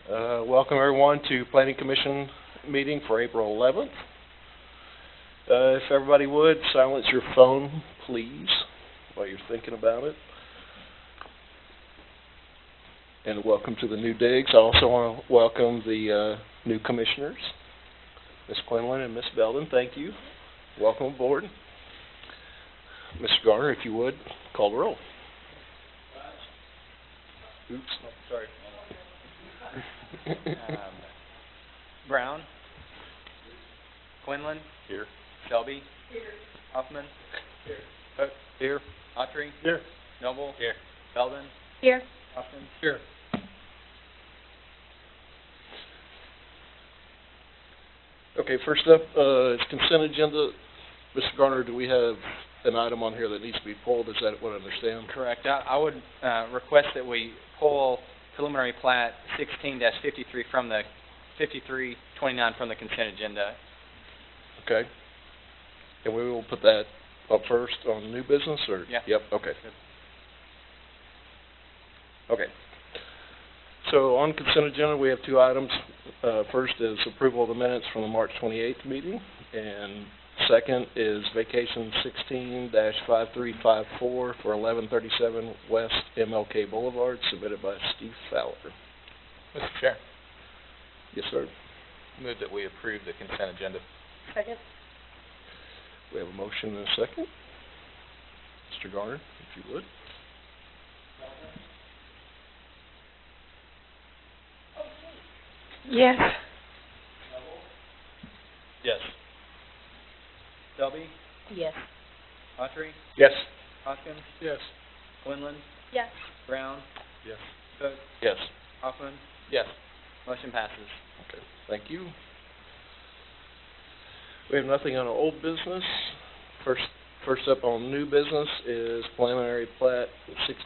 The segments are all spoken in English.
Welcome everyone to Planning Commission meeting for April 11th. If everybody would, silence your phone, please, while you're thinking about it. And welcome to the new digs. I also want to welcome the new commissioners, Ms. Quinlan and Ms. Belden. Thank you. Welcome aboard. Mr. Garner, if you would, call the roll. Oops. Oh, sorry. Brown. Quinlan. Here. Shelby. Here. Hoffman. Here. Cook. Here. Autry. Here. Noble. Here. Belden. Here. Hoffman. Here. Okay, first up is consent agenda. Mr. Garner, do we have an item on here that needs to be pulled? Is that what I understand? Correct. I would request that we pull preliminary plat 16-53 from the 5329 from the consent agenda. Okay. And we will put that up first on new business, or? Yeah. Yep, okay. Okay. So on consent agenda, we have two items. First is approval of the minutes from the March 28th meeting, and second is vacation 16-5354 for 1137 West MLK Boulevard, submitted by Steve Fowler. Mr. Chair, Yes, sir. move that we approve the consent agenda. Second. We have a motion and a second. Mr. Garner, if you would. Yes. Yes. Shelby. Yes. Autry. Yes. Hoskins. Yes. Quinlan. Yes. Brown. Yes. Cook. Yes. Hoffman. Yes. Motion passes. Okay, thank you. We have nothing on old business. First up on new business is preliminary plat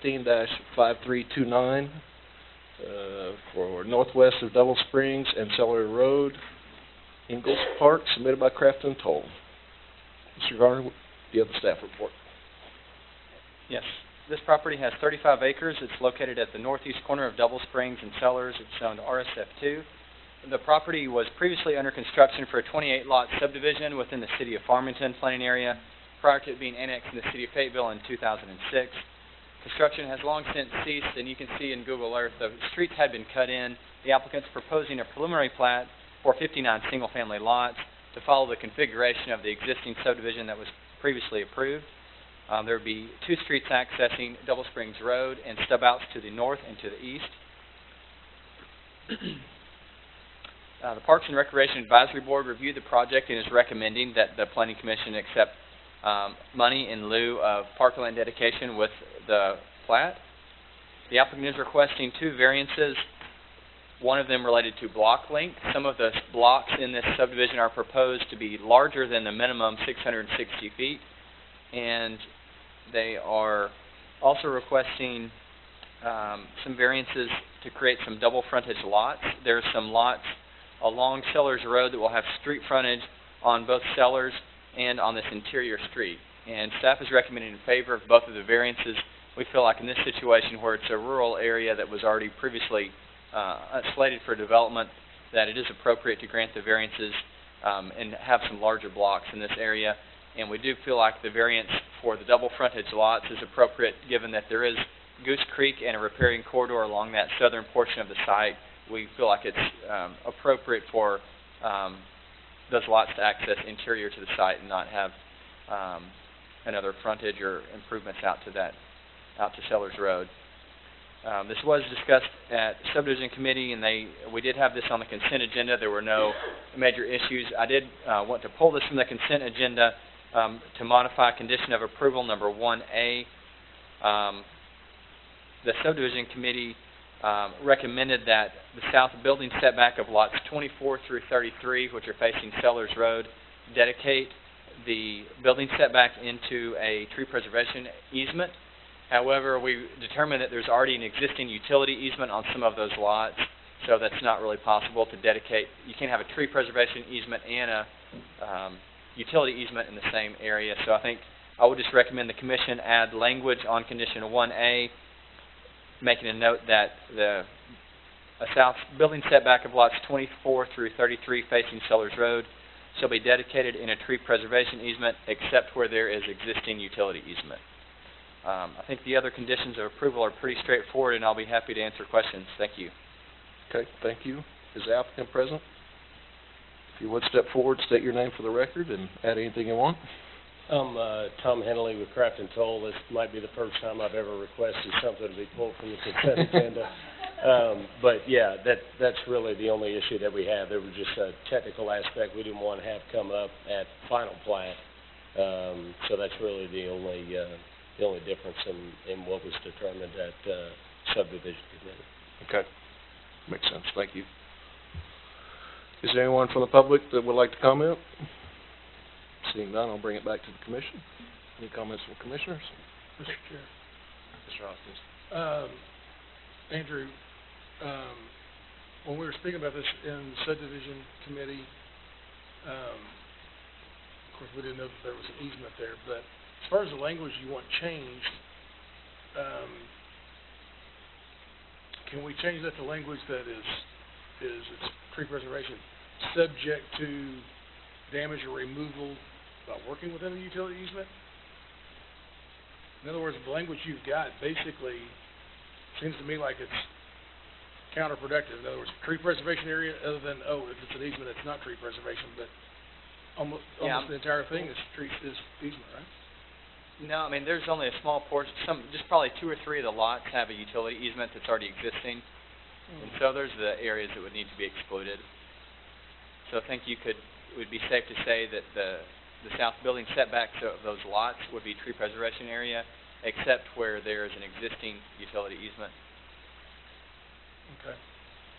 16-5329 for northwest of Double Springs and Celery Road, Ingalls Park, submitted by Craft and Toll. Mr. Garner, do you have the staff report? Yes. This property has 35 acres. It's located at the northeast corner of Double Springs and Cellars. It's zoned RSF2. The property was previously under construction for a 28-lot subdivision within the city of Farmington planning area prior to it being annexed in the city of Fayetteville in 2006. Construction has long since ceased, and you can see in Google Earth the streets had been cut in. The applicant's proposing a preliminary plat for 59 single-family lots to follow the configuration of the existing subdivision that was previously approved. There would be two streets accessing Double Springs Road and stub outs to the north and to the east. The Parks and Recreation Advisory Board reviewed the project and is recommending that the Planning Commission accept money in lieu of parkland dedication with the plat. The applicant is requesting two variances, one of them related to block length. Some of the blocks in this subdivision are proposed to be larger than the minimum 660 feet, and they are also requesting some variances to create some double frontage lots. There are some lots along Cellars Road that will have street frontage on both Cellars and on this interior street. And staff is recommending in favor of both of the variances. We feel like in this situation where it's a rural area that was already previously slated for development, that it is appropriate to grant the variances and have some larger blocks in this area. And we do feel like the variance for the double frontage lots is appropriate given that there is Goose Creek and a riparian corridor along that southern portion of the site. We feel like it's appropriate for those lots to access interior to the site and not have another frontage or improvements out to Sellers Road. This was discussed at subdivision committee, and we did have this on the consent agenda. There were no major issues. I did want to pull this from the consent agenda to modify condition of approval number 1A. The subdivision committee recommended that the south building setback of lots 24 through 33, which are facing Sellers Road, dedicate the building setback into a tree preservation easement. However, we determined that there's already an existing utility easement on some of those lots, so that's not really possible to dedicate. You can't have a tree preservation easement and a utility easement in the same area. So I think I would just recommend the commission add language on condition 1A, making a note that the A south building setback of lots 24 through 33 facing Sellers Road shall be dedicated in a tree preservation easement except where there is existing utility easement. I think the other conditions of approval are pretty straightforward, and I'll be happy to answer questions. Thank you. Okay, thank you. Is the applicant present? If you would step forward, state your name for the record, and add anything you want. I'm Tom Henley with Craft and Toll. This might be the first time I've ever requested something to be pulled from the consent agenda. But yeah, that's really the only issue that we have. There was just a technical aspect we didn't want to have come up at final plat. So that's really the only difference in what was determined at subdivision committee. Okay, makes sense. Thank you. Is there anyone from the public that would like to comment? Seeing none, I'll bring it back to the commission. Any comments from commissioners? Mr. Chair. Mr. Hopkins. Andrew, when we were speaking about this in the subdivision committee, of course, we didn't know that there was an easement there, but as far as the language you want changed, can we change that to language that is it's tree preservation subject to damage or removal by working within the utility easement? In other words, the language you've got basically seems to me like it's counterproductive. In other words, tree preservation area, other than, if it's an easement, it's not tree preservation, but almost the entire thing is easement, right? No, I mean, there's only a small portion, just probably 2 or 3 of the lots have a utility easement that's already existing. And so there's the areas that would need to be excluded. So I think it would be safe to say that the south building setbacks of those lots would be tree preservation area, except where there is an existing utility easement. Okay.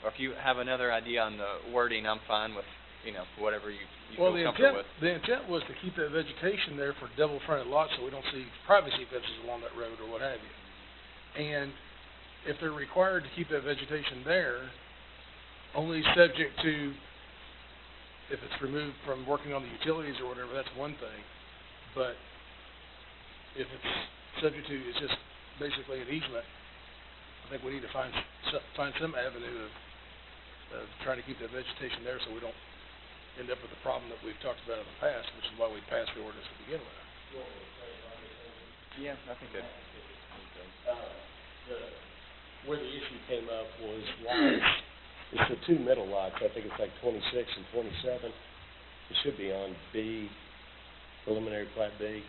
Or if you have another idea on the wording, I'm fine with, whatever you feel comfortable with. The intent was to keep that vegetation there for double-fronted lots so we don't see privacy fences along that road or what have you. And if they're required to keep that vegetation there, only subject to, if it's removed from working on the utilities or whatever, that's one thing. But if it's subject to, it's just basically an easement, I think we need to find some avenue of trying to keep that vegetation there so we don't end up with the problem that we've talked about in the past, which is why we passed the ordinance to begin with. Yeah, I think that. Where the issue came up was lots, it's the 2 middle lots, I think it's like 26 and 27. It should be on B, preliminary plat B.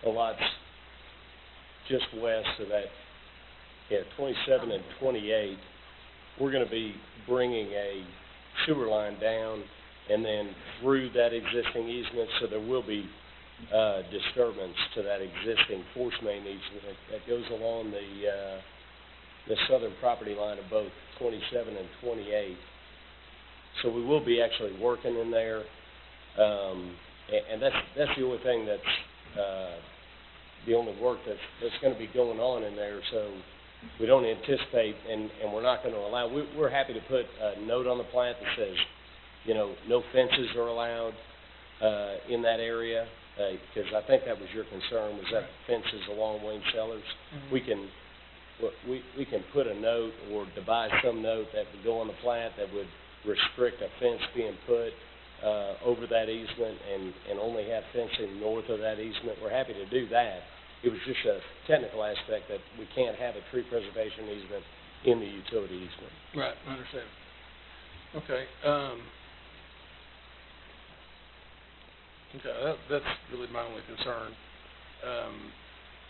The lots just west of that, 27 and 28, we're going to be bringing a sewer line down and then through that existing easement, so there will be disturbance to that existing force main easement that goes along the southern property line of both 27 and 28. So we will be actually working in there, and that's the only thing that's the only work that's going to be going on in there. So we don't anticipate, and we're not going to allow. We're happy to put a note on the plat that says, no fences are allowed in that area. Because I think that was your concern, was that fences along Wayne Sellers. Mm-hmm. We can put a note or devise some note that would go on the plat that would restrict a fence being put over that easement and only have fencing north of that easement. We're happy to do that. It was just a technical aspect that we can't have a tree preservation easement in the utility easement. Right, I understand. Okay, okay, that's really my only concern.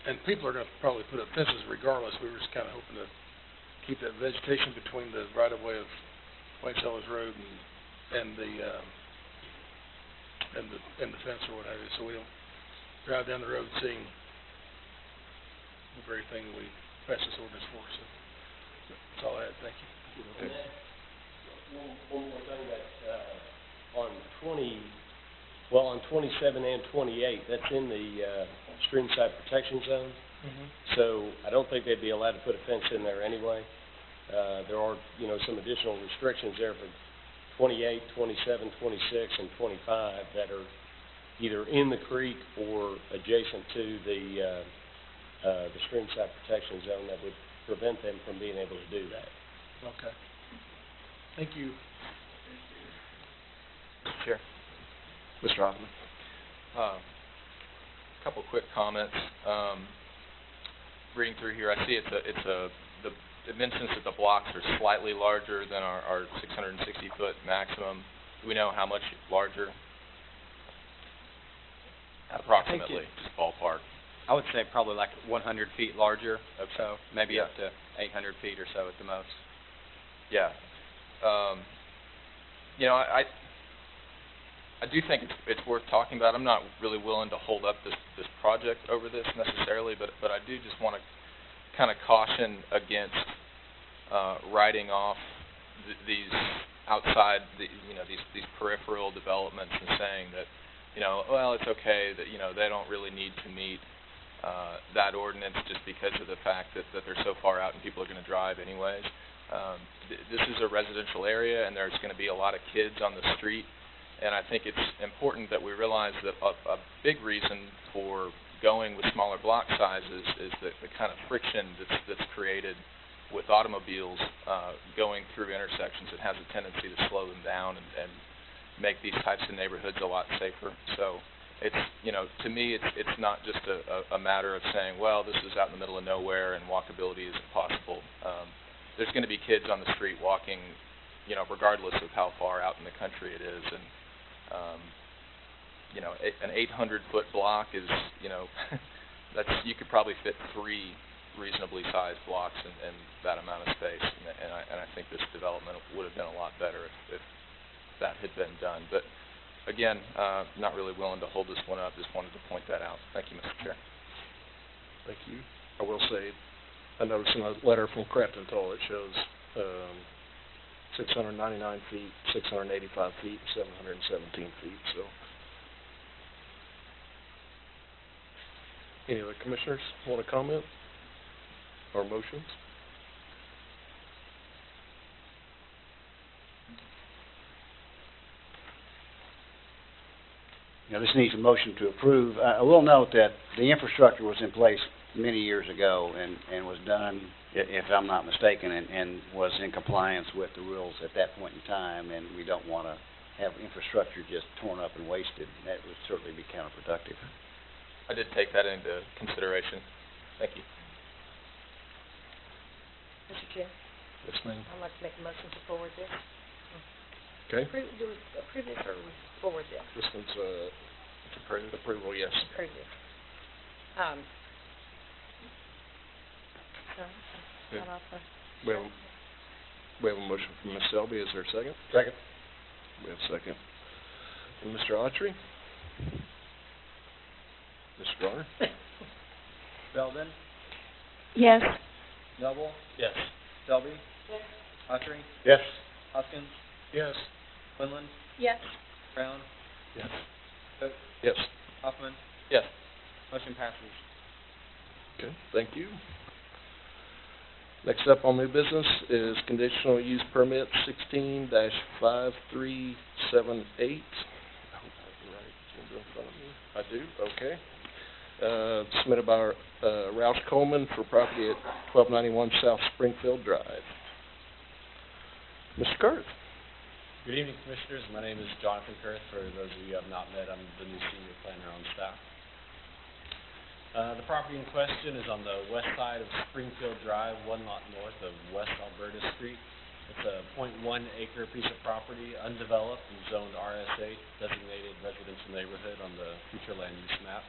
And people are going to probably put up fences regardless. We were just kind of hoping to keep that vegetation between the right-of-way of Wayne Sellers Road and the fence or what have you, so we don't drive down the road seeing the very thing we passed this ordinance for. So that's all I had. Thank you. Okay. One more thing that on 27 and 28, that's in the streamside protection zone. Mm-hmm. So I don't think they'd be allowed to put a fence in there anyway. There are, some additional restrictions there for 28, 27, 26, and 25 that are either in the creek or adjacent to the streamside protection zone that would prevent them from being able to do that. Okay. Thank you. Mr. Chair. Mr. Hoffman? Couple quick comments. Reading through here, I see it mentions that the blocks are slightly larger than our 660-foot maximum. Do we know how much larger? Approximately, just ballpark. I would say probably like 100 feet larger, so maybe Yeah. up to 800 feet or so at the most. Yeah. You know, I do think it's worth talking about. I'm not really willing to hold up this project over this necessarily, but I do just want to kind of caution against writing off these outside, these peripheral developments and saying that, well, it's okay that, they don't really need to meet that ordinance just because of the fact that they're so far out and people are going to drive anyways. This is a residential area, and there's going to be a lot of kids on the street, and I think it's important that we realize that a big reason for going with smaller block sizes is that the kind of friction that's created with automobiles going through intersections. It has a tendency to slow them down and make these types of neighborhoods a lot safer. So it's, to me, it's not just a matter of saying, well, this is out in the middle of nowhere and walkability isn't possible. There's going to be kids on the street walking, regardless of how far out in the country it is. And, an 800-foot block is, you could probably fit 3 reasonably sized blocks in that amount of space. And I think this development would have been a lot better if that had been done. But again, not really willing to hold this one up. Just wanted to point that out. Thank you, Mr. Chair. Thank you. I will say, I noticed in a letter from Crafton Toll, it shows 699 feet, 685 feet, 717 feet, so. Any other commissioners want to comment or motions? This needs a motion to approve. I will note that the infrastructure was in place many years ago and was done, if I'm not mistaken, and was in compliance with the rules at that point in time, and we don't want to have infrastructure just torn up and wasted. That would certainly be counterproductive. I did take that into consideration. Thank you. Mr. Chair, Yes, ma'am. I'd like to make a motion to forward this. Okay. Do we approve this or forward this? This one's, it's approved. Approval, yes. Approve this. So, Yeah. start off with- We have a motion from Ms. Selby. Is there a second? Second. We have a second. From Mr. Autry? Mr. Garner? Belvin, Yes. Noble, Yes. Selby, Autry, Yes. Hoskins, Yes. Quinlan, Yes. Brown, Yes. Cook, Yes. Hoffman. Yes. Motion passes. Okay, thank you. Next up on new business is conditional use permit 16-5378. I hope I have the right agenda in front of me. I do, okay. Submitted by Roush Coleman for property at 1291 South Springfield Drive. Mr. Kurth? Good evening, Commissioners. My name is Jonathan Kurth. For those of you who have not met, I'm the new senior planner on staff. The property in question is on the west side of Springfield Drive, 1 lot north of West Alberta Street. It's a .1 acre piece of property, undeveloped and zoned RS8, designated residential neighborhood on the future land use map.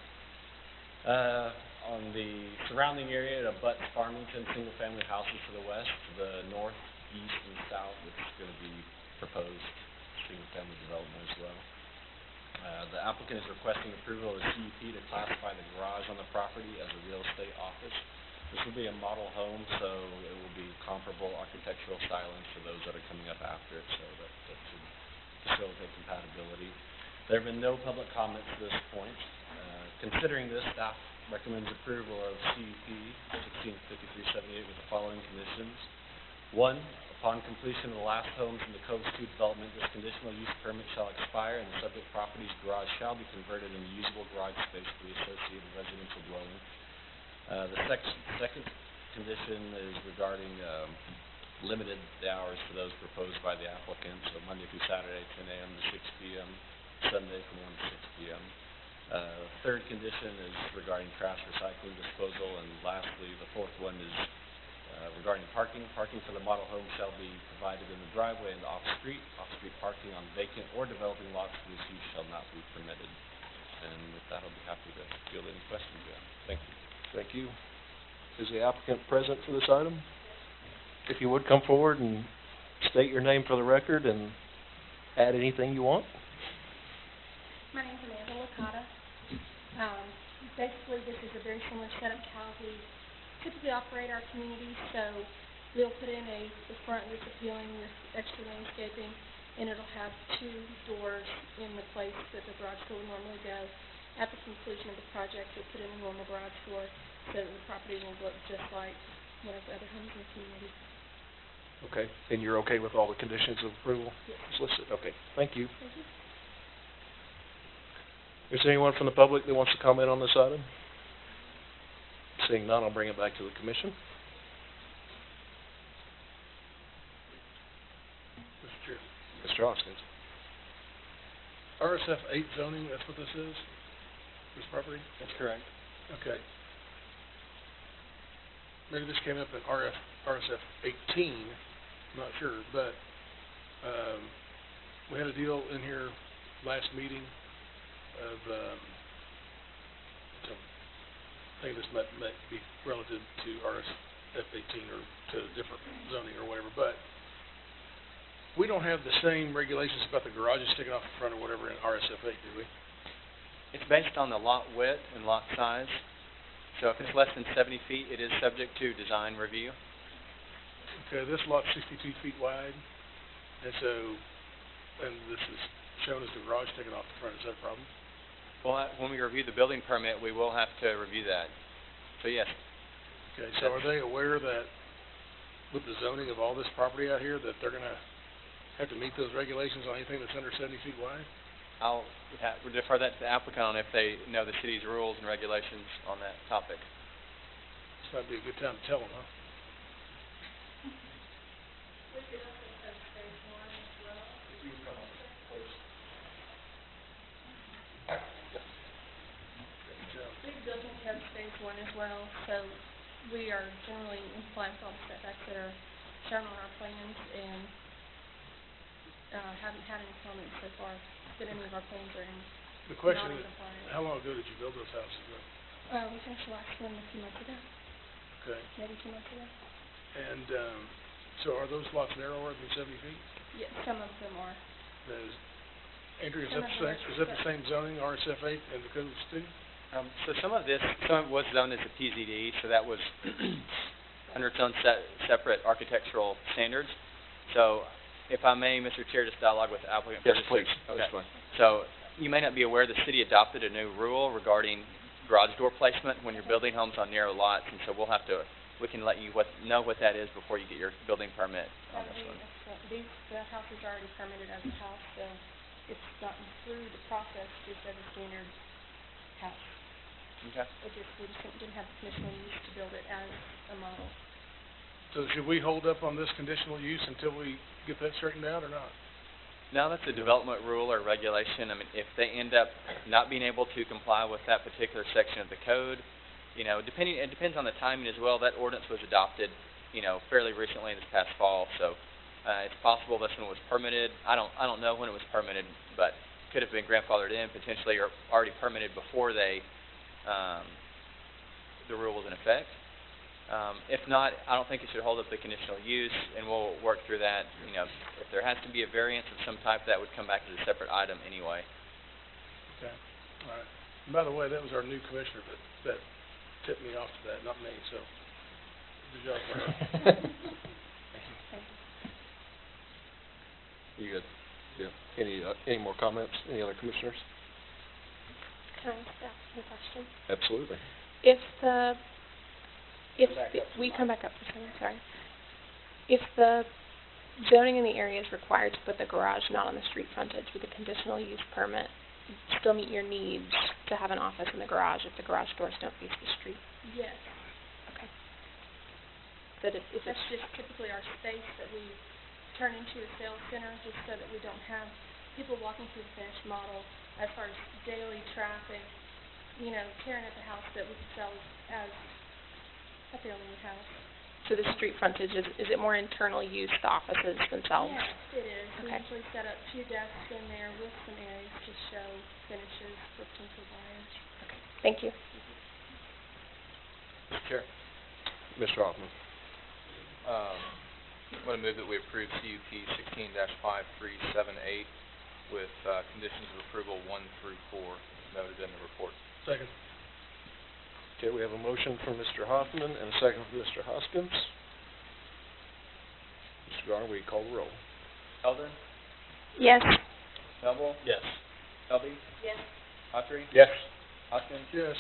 On the surrounding area, it abuts Farmington single-family houses to the west, to the north, east, and south, which is going to be proposed single-family development as well. The applicant is requesting approval of a CUP to classify the garage on the property as a real estate office. This will be a model home, so it will be comparable architectural stylings to those that are coming up after it, so that should facilitate compatibility. There have been no public comments to this point. Considering this, staff recommends approval of CUP 165378 with the following conditions. 1, upon completion of the last homes in the Coves 2 development, this conditional use permit shall expire and the subject property's garage shall be converted into usable garage space for the associated residential dwelling. The second condition is regarding, limited hours to those proposed by the applicant, so Monday through Saturday, 10 a.m. to 6 p.m., Sunday from 1 to 6 p.m. Third condition is regarding trash recycling disposal, and lastly, the fourth one is regarding parking. Parking for the model home shall be provided in the driveway and off-street. Off-street parking on vacant or developing lots for this use shall not be permitted. And with that, I'll be happy to field any questions you have. Thank you. Thank you. Is the applicant present for this item? If you would come forward and state your name for the record and add anything you want. My name's Amanda Licata. Basically, this is a very similar setup to how we typically operate our community. So we'll put in the front that's appealing with extra landscaping, and it'll have 2 doors in the place that the garage door would normally go. At the conclusion of the project, we'll put in a normal garage door so that the property will look just like one of the other homes in the community. Okay, and you're okay with all the conditions of approval? Yes. As listed, okay, thank you. Thank you. Is there anyone from the public that wants to comment on this item? Seeing none, I'll bring it back to the commission. Mr. Chair. Mr. Hoskins. RSF 8 zoning, that's what this is? This property? That's correct. Okay. Maybe this came up in RSF 18, I'm not sure, but, we had a deal in here last meeting of, so I think this might be relative to RSF 18 or to different zoning or whatever, but we don't have the same regulations about the garages sticking off the front or whatever in RSF 8, do we? It's based on the lot width and lot size. So if it's less than 70 feet, it is subject to design review. Okay, this lot's 62 feet wide, and so, and this is shown as the garage sticking off the front, is that a problem? Well, when we review the building permit, we will have to review that. So yes, Okay, so are they aware that with the zoning of all this property out here, that they're gonna have to meet those regulations on anything that's under 70 feet wide? I'll defer that to the applicant on if they know the city's rules and regulations on that topic. This might be a good time to tell them, huh? We've built in code phase 1 as well, so we are generally in compliance with all the setbacks that are shown on our plans, and haven't had any comments so far that any of our plans are in The question is, non-compliance. how long ago did you build those houses, though? We finished the last one a few months ago, Okay, maybe 2 months ago. and, so are those lots narrower than 70 feet? Yeah, some of them are. Andrew, is Some that of the them same, are is that the same zoning, RSF 8 and the codes too? So some of it was zoned as a PZD, so that was under its own separate architectural standards. So if I may, Mr. Chair, just dialogue with the applicant. Yes, for just a- please, Okay. that's fine. So you may not be aware, the city adopted a new rule regarding garage door placement when you're building homes on narrow lots, and so we can let you know what that is before you get your building permit on this one. The house is already permitted as a house, so it's gotten through the process just as a standard house. Okay. We just didn't have the conditional use to build it as a model. So should we hold up on this conditional use until we get that straightened out or not? No, that's a development rule or regulation. I mean, if they end up not being able to comply with that particular section of the code, it depends on the timing as well. That ordinance was adopted, fairly recently this past fall, so it's possible this one was permitted. I don't know when it was permitted, but could have been grandfathered in potentially or already permitted before the rule was in effect. If not, I don't think it should hold up the conditional use, and we'll work through that. If there has to be a variance of some type, that would come back as a separate item anyway. Okay, all right. And by the way, that was our new commissioner that tipped me off to that, not me, so good job for her. You good? Yeah. Any more comments? Any other commissioners? Can I ask a question? Absolutely. We come back up for a second, sorry. If the zoning in the area is required to put the garage not on the street frontage with a conditional use permit, still meet your needs to have an office in the garage if the garage doors don't face the street? Yes. Okay. That if That's it's, just typically our space that we turn into a sales center, just so that we don't have people walking through the finished model as far as daily traffic, you know, tearing up the house that we could sell as a family house. so the street frontage, is it more internal use, the offices themselves? Yes, it is. We Okay. usually set up 2 desks in there with some areas to show finishes for potential buyers. Thank you. Mr. Chair, Mr. Hoffman. I'm going to move that we approve CUP 16-5378 with conditions of approval 1 through 4 noted in the report. Second. Okay, we have a motion from Mr. Hoffman and a second from Mr. Hoskins. Mr. Garner, will you call the roll? Eldon, Yes. Noble, Yes. Selby, Yes. Autry, Yes. Hoskins, Yes.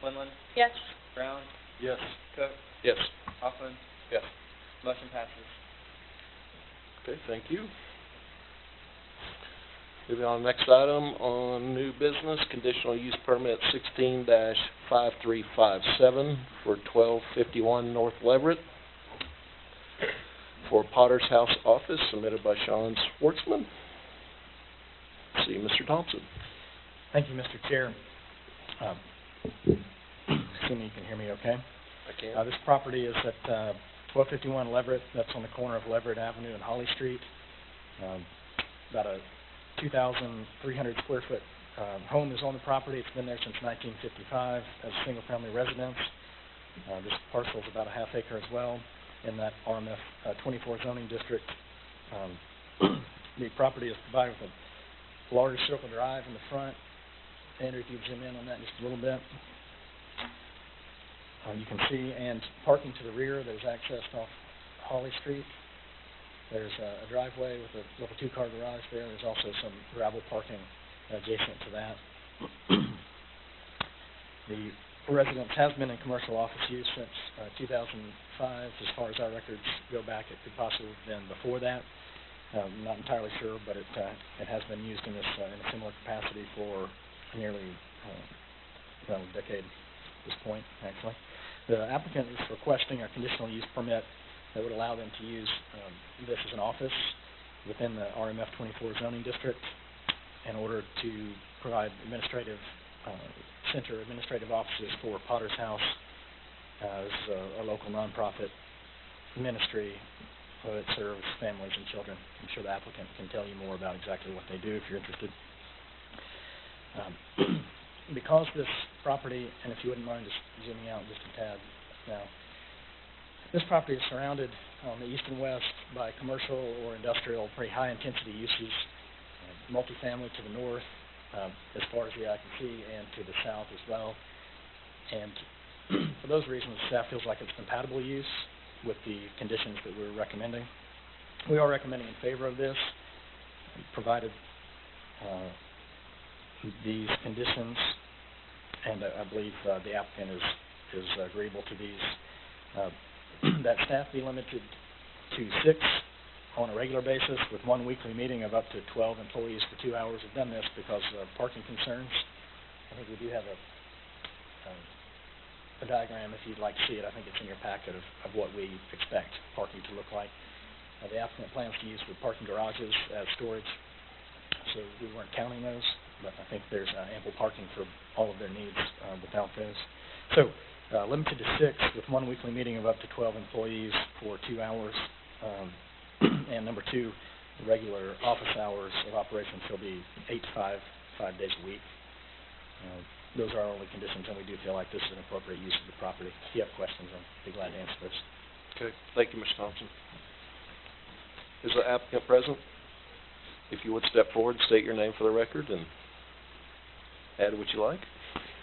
Quinlan, Yes. Brown, Yes. Cook, Yes. Hoffman. Yes. Motion passes. Okay, thank you. Moving on to the next item on new business, conditional use permit 16-5357 for 1251 North Leverett for Potter's House Office submitted by Sean Schwartzman. See Mr. Thompson. Thank you, Mr. Chair. Assuming you can hear me okay. I can. This property is at 1251 Leverett. That's on the corner of Leverett Avenue and Holly Street. About a 2,300 square foot home is on the property. It's been there since 1955 as a single-family residence. This parcel is about a half acre as well in that RMF 24 zoning district. The property is provided with a large circle drive in the front. Andrew, if you zoom in on that just a little bit. You can see, and parking to the rear that is accessed off Holly Street. There's a driveway with a little 2-car garage there. There's also some gravel parking adjacent to that. The residence has been in commercial office use since 2005. As far as our records go back, it could possibly have been before that. I'm not entirely sure, but it has been used in this in a similar capacity for nearly a decade at this point, actually. The applicant is requesting a conditional use permit that would allow them to use this as an office within the RMF 24 zoning district in order to provide administrative offices for Potter's House. This is a local nonprofit ministry that serves families and children. I'm sure the applicant can tell you more about exactly what they do if you're interested. Because this property, and if you wouldn't mind just zooming out just a tad now, this property is surrounded on the east and west by commercial or industrial, pretty high-intensity uses, multifamily to the north, as far as the eye can see, and to the south as well. And for those reasons, staff feels like it's compatible use with the conditions that we're recommending. We are recommending in favor of this, provided these conditions, and I believe the applicant is agreeable to these, that staff be limited to 6 on a regular basis with 1 weekly meeting of up to 12 employees for 2 hours. We've done this because of parking concerns. I think we do have a diagram if you'd like to see it. I think it's in your packet of what we expect parking to look like. The applicant plans to use the parking garages as storage, so we weren't counting those, but I think there's ample parking for all of their needs without those. So limited to 6 with 1 weekly meeting of up to 12 employees for 2 hours. And number 2, regular office hours of operation shall be 8 to 5 days a week. Those are our only conditions, and we do feel like this is an appropriate use of the property. If you have questions, I'll be glad to answer those. Okay, thank you, Mr. Thompson. Is the applicant present? If you would step forward, state your name for the record, and add what you like.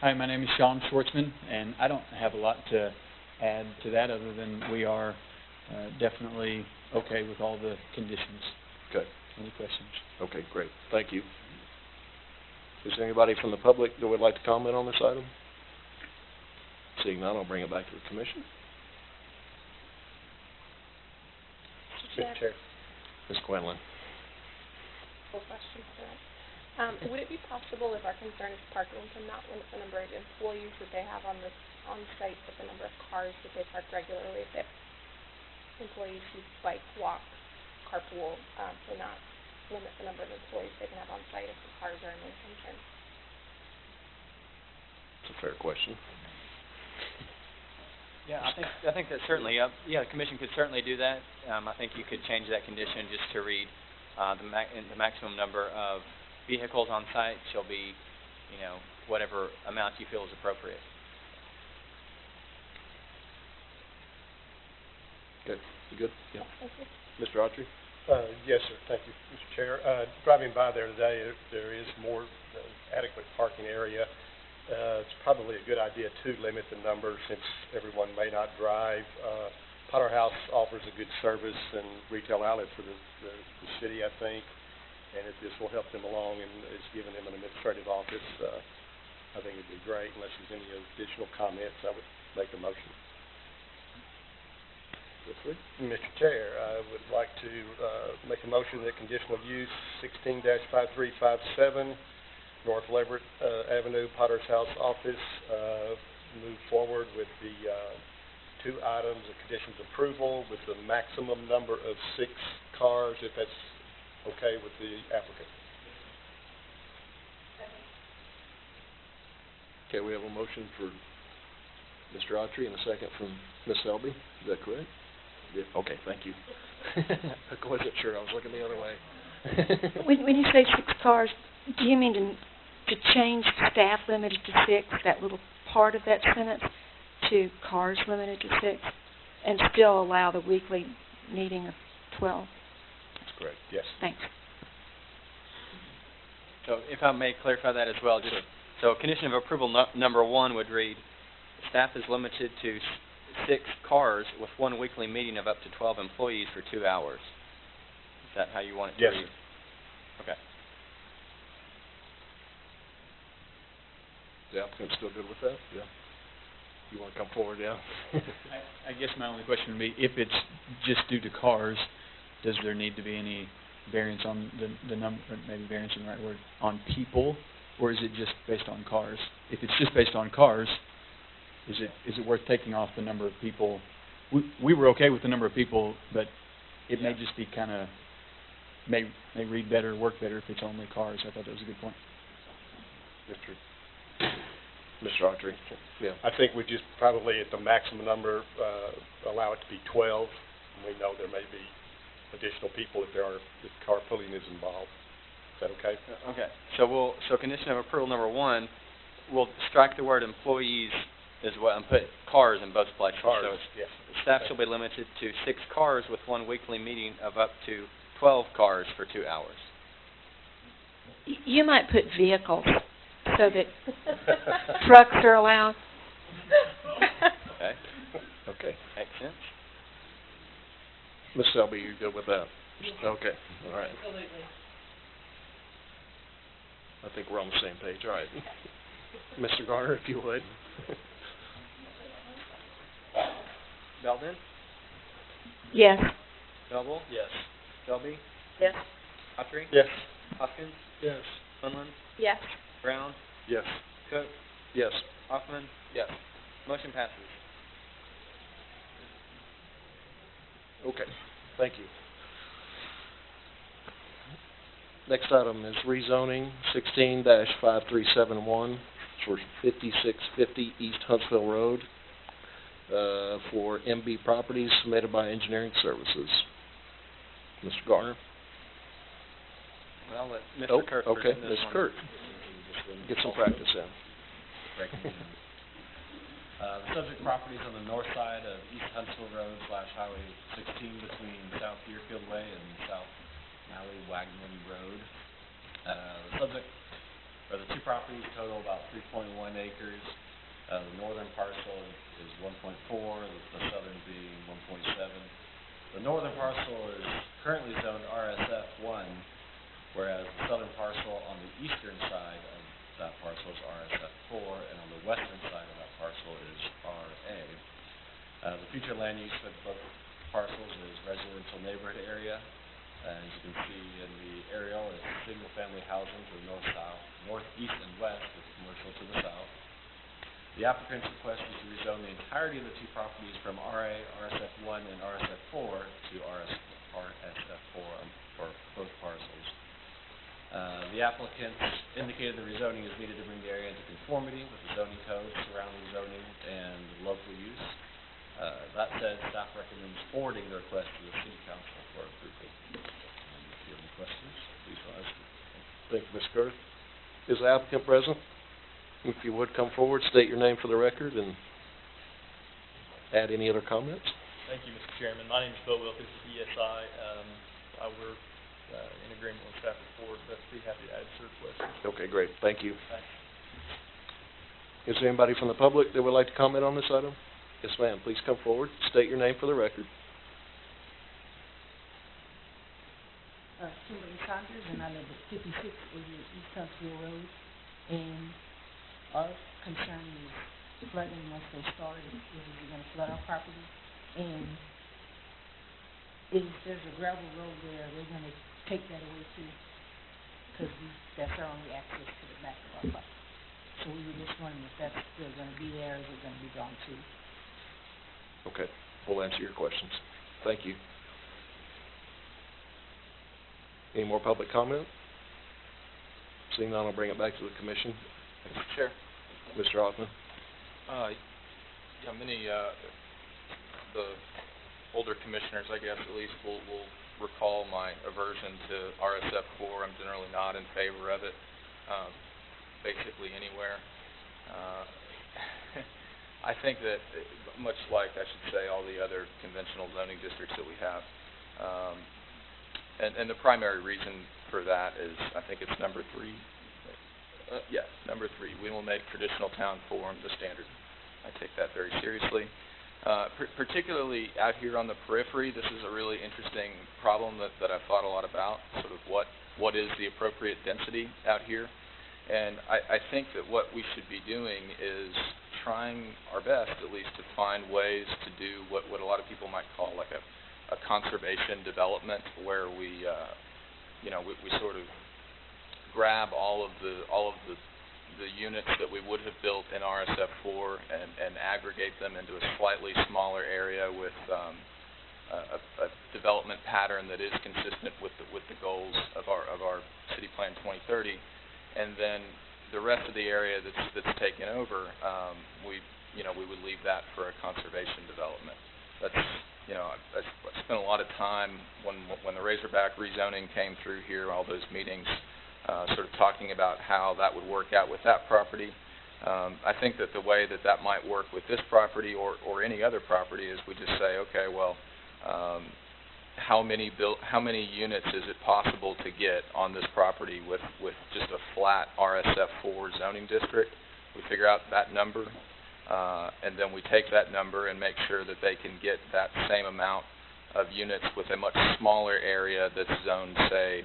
Hi, my name is Sean Schwartzman, and I don't have a lot to add to that other than we are definitely okay with all the conditions. Okay. Any questions? Okay, great. Thank you. Is there anybody from the public that would like to comment on this item? Seeing none, I'll bring it back to the commission. Mr. Chair. Ms. Quinlan. Full question for that. Would it be possible, if our concern is parking, to not limit the number of employees that they have on site, but the number of cars that they park regularly? If employees who bike, walk, carpool, to not limit the number of employees they can have on site if the cars are a main concern. It's a fair question. Yeah, I think that's certainly, the commission could certainly do that. I think you could change that condition just to read, the maximum number of vehicles on site shall be, whatever amount you feel is appropriate. Okay, you good? Yeah. Thank you. Mr. Autry? Yes, sir. Thank you, Mr. Chair. Driving by there today, there is more adequate parking area. It's probably a good idea to limit the number since everyone may not drive. Potter House offers a good service and retail outlet for the city, I think, and if this will help them along and is giving them an administrative office, I think it'd be great. Unless there's any additional comments, I would make a motion. Mr. Chair, I would like to make a motion that conditional use 16-5357 North Leverett Avenue, Potter's House office, move forward with the 2 items of conditions approval with the maximum number of 6 cars, if that's okay with the applicant. Okay, we have a motion for Mr. Autry and a second from Ms. Selby. Is that correct? Yeah. Okay, thank you. I wasn't sure. I was looking the other way. When you say 6 cars, do you mean to change staff limited to 6, that little part of that sentence, to cars limited to 6, and still allow the weekly meeting of 12? That's correct, yes. Thanks. So if I may clarify that as well, just, so condition of approval number 1 would read, staff is limited to 6 cars with 1 weekly meeting of up to 12 employees for 2 hours. Is that how you want it to read? Yes. Okay. The applicant's still good with that? Yeah. You want to come forward, yeah? I guess my only question would be, if it's just due to cars, does there need to be any variance on the number, or maybe variance isn't the right word, on people, or is it just based on cars? If it's just based on cars, is it worth taking off the number of people? We were okay with the number of people, but it may just be kind of, may read better, work better if it's only cars. I thought that was a good point. Mr. Autry? Yeah. I think we just probably at the maximum number, allow it to be 12. And we know there may be additional people if carpooling is involved. Is that okay? Okay. So condition of approval number 1, we'll strike the word employees as well and put cars in both places. Cars, so it's, yes. Staff shall be limited to 6 cars with 1 weekly meeting of up to 12 cars for 2 hours. You might put vehicles so that trucks are allowed. Okay. Okay. Makes sense. Ms. Selby, you're good with that? Okay, all right. Absolutely. I think we're on the same page. All right. Mr. Garner, if you would. Belden? Yes. Belville? Yes. Selby? Yes. Autry? Yes. Hoskins? Yes. Quinlan? Yes. Brown? Yes. Cook? Yes. Hoffman? Yes. Motion passes. Okay, thank you. Next item is rezoning 16-5371 for 5650 East Huntsville Road for MB Properties submitted by Engineering Services. Mr. Garner? Well, let Mr. Oh, Kurt okay, present this Ms. one. Kurt. Get some practice in. The subject property is on the north side of East Huntsville Road / Highway 16 between South Deerfield Way and South Malley Wagman Road. The 2 properties total about 3.1 acres. The northern parcel is 1.4, the southern being 1.7. The northern parcel is currently zoned RSF1, whereas the southern parcel on the eastern side of that parcel is RSF4, and on the western side of that parcel is RA. The future land use of both parcels is residential neighborhood area. As you can see in the aerial, it's single-family housing to the north, south, north, east, and west, with commercial to the south. The applicant's request is to rezone the entirety of the two properties from RA, RSF1, and RSF4 to RSF4 for both parcels. The applicant indicated the rezoning is needed to bring the area into conformity with the zoning code, surrounding zoning, and local use. That said, staff recommends forwarding the request to the City Council for approval. If you have any questions, please ask. Thank you, Ms. Curtis. Is the applicant present? If you would come forward, state your name for the record, and add any other comments. Thank you, Mr. Chairman. My name is Bo Wilkins with ESI. We're in agreement with staff report, but be happy to answer questions. Okay, great. Thank you. Thanks. Is there anybody from the public that would like to comment on this item? Yes, ma'am. Please come forward. State your name for the record. Kimberly Saunders, and I live at 56 East Huntsville Road. And our concern is flooding once they start, is it going to flood our property? And if there's a gravel road there, they're going to take that away too, because that's our only access to the back of our property. So we were just wondering if that's still going to be there, or is it going to be gone too? Okay, we'll answer your questions. Thank you. Any more public comment? Seeing none, I'll bring it back to the commission. Chair. Mr. Hoffman. Yeah, many, the older commissioners, I guess, at least, will recall my aversion to RSF4. I'm generally not in favor of it, basically anywhere. I think that, much like, I should say, all the other conventional zoning districts that we have, and the primary reason for that is, I think it's number 3. Number 3. We will make traditional town form the standard. I take that very seriously. Particularly out here on the periphery, this is a really interesting problem that I've thought a lot about, sort of what is the appropriate density out here. And I think that what we should be doing is trying our best, at least, to find ways to do what a lot of people might call like a conservation development, where we sort of grab all of the units that we would have built in RSF4 and aggregate them into a slightly smaller area with a development pattern that is consistent with the goals of our City Plan 2030, and then the rest of the area that's taken over, we would leave that for a conservation development. I spent a lot of time when the Razorback rezoning came through here, all those meetings, sort of talking about how that would work out with that property. I think that the way that might work with this property or any other property is we just say, okay, well, how many units is it possible to get on this property with just a flat RSF4 zoning district? We figure out that number, and then we take that number and make sure that they can get that same amount of units with a much smaller area that's zoned, say,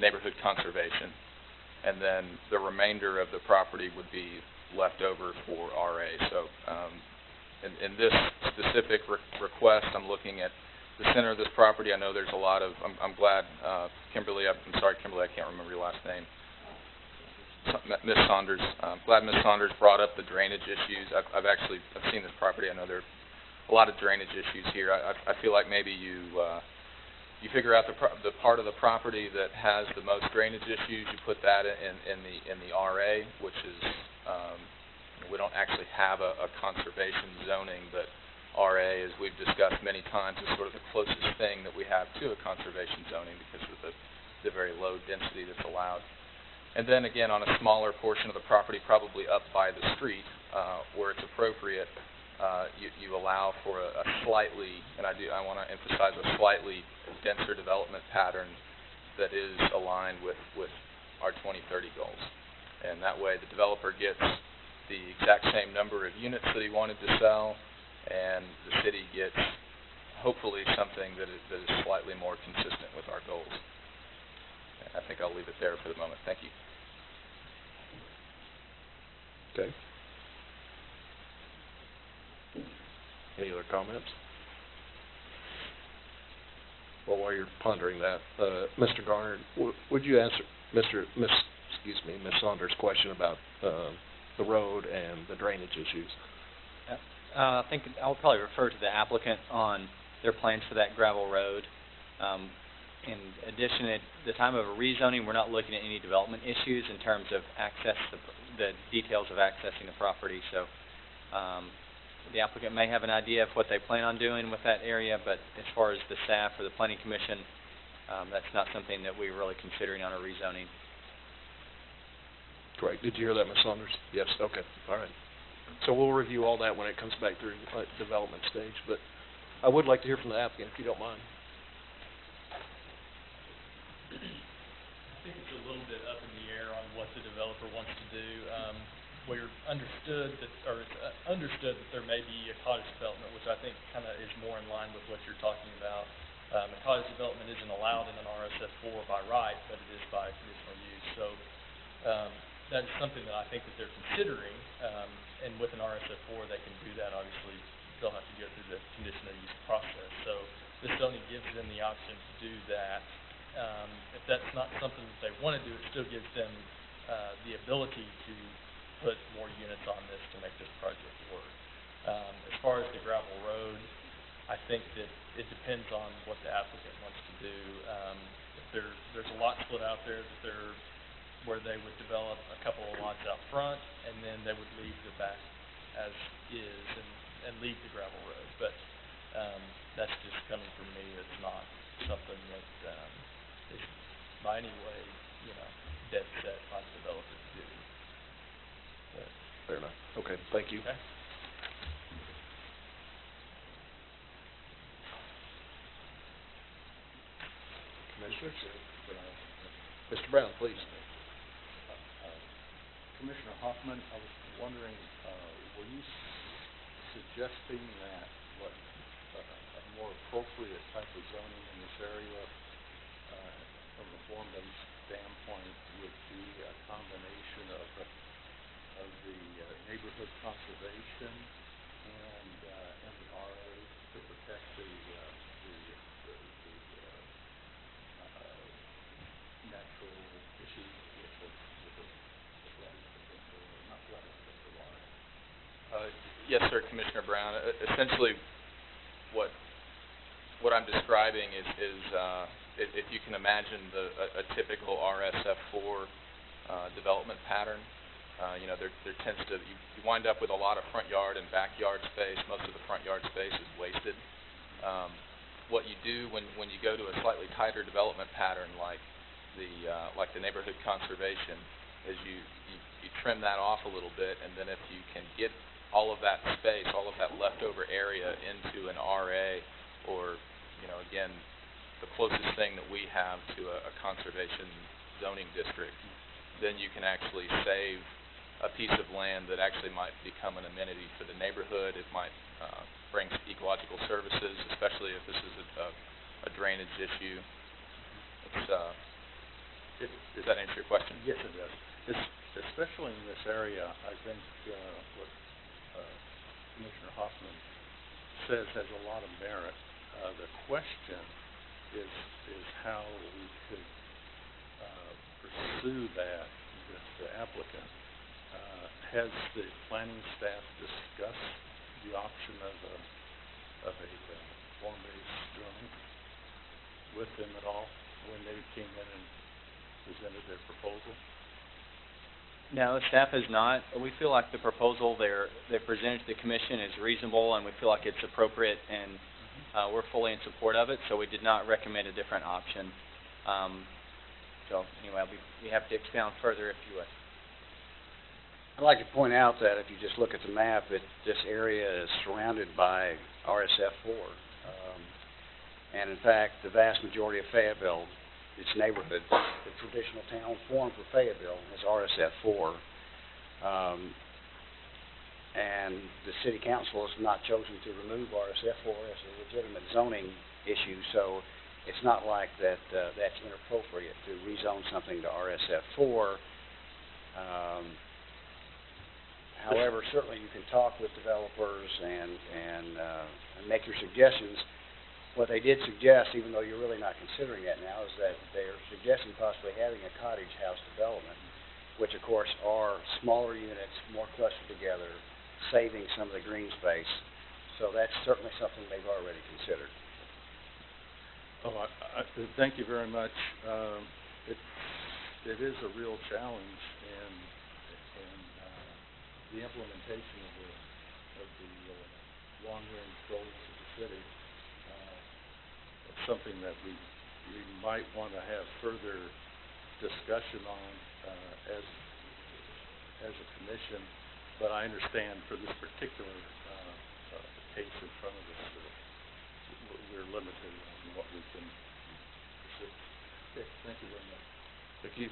neighborhood conservation, and then the remainder of the property would be left over for RA. So in this specific request, I'm looking at the center of this property. I know there's a lot of, I'm glad, Kimberly, I'm sorry, Kimberly, I can't remember your last name. Ms. Saunders. I'm glad Ms. Saunders brought up the drainage issues. I've seen this property. I know there are a lot of drainage issues here. I feel like maybe you figure out the part of the property that has the most drainage issues. You put that in the RA, which is we don't actually have a conservation zoning, but RA, as we've discussed many times, is sort of the closest thing that we have to a conservation zoning because of the very low density that's allowed. And then again, on a smaller portion of the property, probably up by the street, where it's appropriate, you allow for a slightly, and I want to emphasize, a slightly denser development pattern that is aligned with our 2030 goals. And that way the developer gets the exact same number of units that he wanted to sell, and the city gets hopefully something that is slightly more consistent with our goals. I think I'll leave it there for the moment. Thank you. Okay. Any other comments? Well, while you're pondering that, Mr. Garner, would you answer Ms. Saunders' question about the road and the drainage issues. I think I'll probably refer to the applicant on their plans for that gravel road. In addition, at the time of a rezoning, we're not looking at any development issues in terms of access, the details of accessing the property. So the applicant may have an idea of what they plan on doing with that area, but as far as the staff or the planning commission, that's not something that we're really considering on a rezoning. Correct. Did you hear that, Ms. Saunders? Yes, okay, all right. So we'll review all that when it comes back through development stage, but I would like to hear from the applicant, if you don't mind. I think it's a little bit up in the air on what the developer wants to do. We're understood that there may be a cottage development, which I think kind of is more in line with what you're talking about. A cottage development isn't allowed in an RSF4 by right, but it is by conditional use. So that's something that I think that they're considering, and with an RSF4 they can do that. Obviously, they'll have to go through the conditional use process. So this zoning gives them the option to do that. If that's not something that they want to do, it still gives them the ability to put more units on this to make this project work. As far as the gravel road, I think that it depends on what the applicant wants to do. If there's a lot split out there where they would develop a couple of lots out front, and then they would leave the back as is and leave the gravel road. But that's just coming from me. It's not something that is by any way, dead set by the developer to do. But, fair enough. Okay, thank you. Okay. Commissioners? Mr. Brown, please. Commissioner Hoffman, I was wondering, were you suggesting that a more appropriate type of zoning in this area from a form-based standpoint would be a combination of the neighborhood conservation and the RA to protect the natural issues with the Yes, sir, Commissioner Brown. Essentially, what I'm describing is if you can imagine a typical RSF4 development pattern. There tends to you wind up with a lot of front yard and backyard space. Most of the front yard space is wasted. What you do when you go to a slightly tighter development pattern like the neighborhood conservation is you trim that off a little bit, and then if you can get all of that space, all of that leftover area into an RA, or again, the closest thing that we have to a conservation zoning district, then you can actually save a piece of land that actually might become an amenity for the neighborhood. It might bring ecological services, especially if this is a drainage issue. Does that answer your question? Yes, it does. Especially in this area, I think what Commissioner Hoffman says has a lot of merit. The question is how we could pursue that with the applicant. Has the planning staff discussed the option of a form-based zoning with them at all when they came in and presented their proposal? No, staff has not. We feel like the proposal they presented to the commission is reasonable, and we feel like it's appropriate, and we're fully in support of it, so we did not recommend a different option. So anyway, I'll be happy to expound further if you would. I'd like to point out that if you just look at the map, this area is surrounded by RSF4. And in fact, the vast majority of Fayetteville, its neighborhood, the traditional town form for Fayetteville is RSF4. And the city council has not chosen to remove RSF4 as a legitimate zoning issue, so it's not like that's inappropriate to rezone something to RSF4. However, certainly you can talk with developers and make your suggestions. What they did suggest, even though you're really not considering that now, is that they're suggesting possibly having a cottage house development. which of course are smaller units, more clustered together, saving some of the green space. So that's certainly something they've already considered. Oh, thank you very much. It is a real challenge, and the implementation of the long-range goals of the city. It's something that we might want to have further discussion on as a commission, but I understand for this particular case in front of us, we're limited in what we can pursue. Okay, thank you very much. Thank you,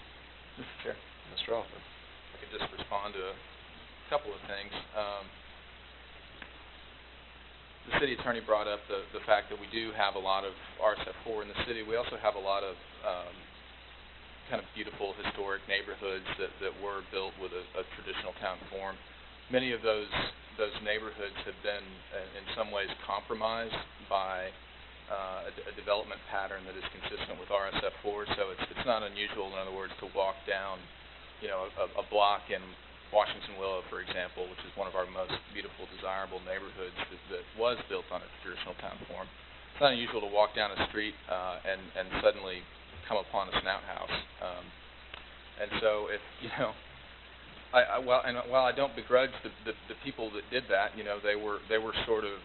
Mr. Chair. Mr. Alford. I could just respond to a couple of things. The city attorney brought up the fact that we do have a lot of RSF4 in the city. We also have a lot of kind of beautiful historic neighborhoods that were built with a traditional town form. Many of those neighborhoods have been in some ways compromised by a development pattern that is consistent with RSF4. So it's not unusual, in other words, to walk down, a block in Washington Willow, for example, which is one of our most beautiful, desirable neighborhoods that was built on a traditional town form. It's not unusual to walk down a street and suddenly come upon a snout house. And so if, while I don't begrudge the people that did that, they were sort of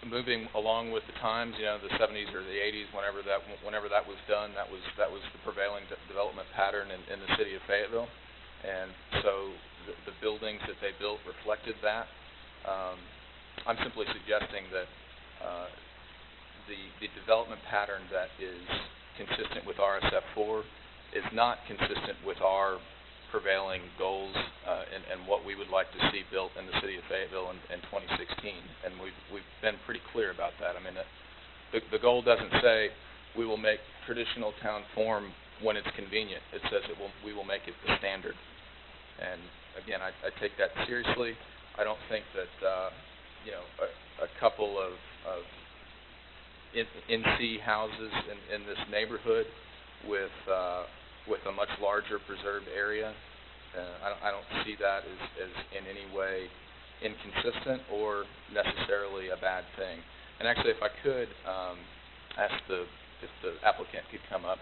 moving along with the times, the 70s or the 80s, whenever that was done, that was the prevailing development pattern in the city of Fayetteville. And so the buildings that they built reflected that. I'm simply suggesting that the development pattern that is consistent with RSF4 is not consistent with our prevailing goals and what we would like to see built in the city of Fayetteville in 2016. And we've been pretty clear about that. I mean, the goal doesn't say we will make traditional town form when it's convenient. It says we will make it the standard. And again, I take that seriously. I don't think that a couple of NC houses in this neighborhood with a much larger preserved area, I don't see that as in any way inconsistent or necessarily a bad thing. And actually, if I could ask if the applicant could come up.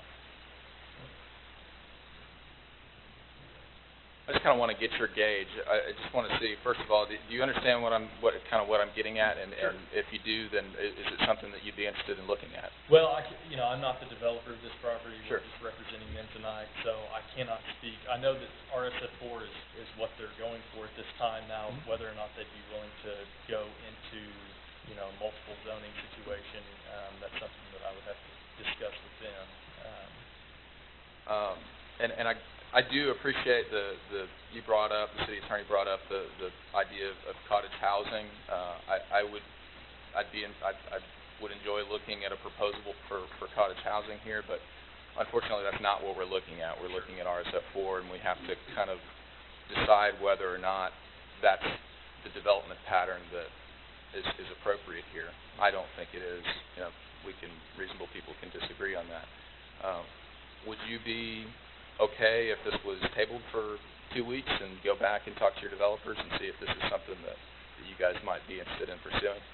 I just kind of want to get your gauge. I just want to see, first of all, do you understand what I'm getting at? And, Sure. and if you do, then is it something that you'd be interested in looking at? Well, I'm not the developer of this property. Sure. We're just representing them tonight, so I cannot speak. I know that RSF4 is what they're going for at this time. Now, whether or not they'd be willing to go into, multiple zoning situation, that's something that I would have to discuss with them. And I do appreciate you brought up, the city attorney brought up the idea of cottage housing. I would enjoy looking at a proposal for cottage housing here, but unfortunately that's not what we're looking at. We're looking at RSF4, and we have to kind of decide whether or not that's the development pattern that is appropriate here. I don't think it is. Reasonable people can disagree on that. Would you be okay if this was tabled for 2 weeks and go back and talk to your developers and see if this is something that you guys might be interested in pursuing?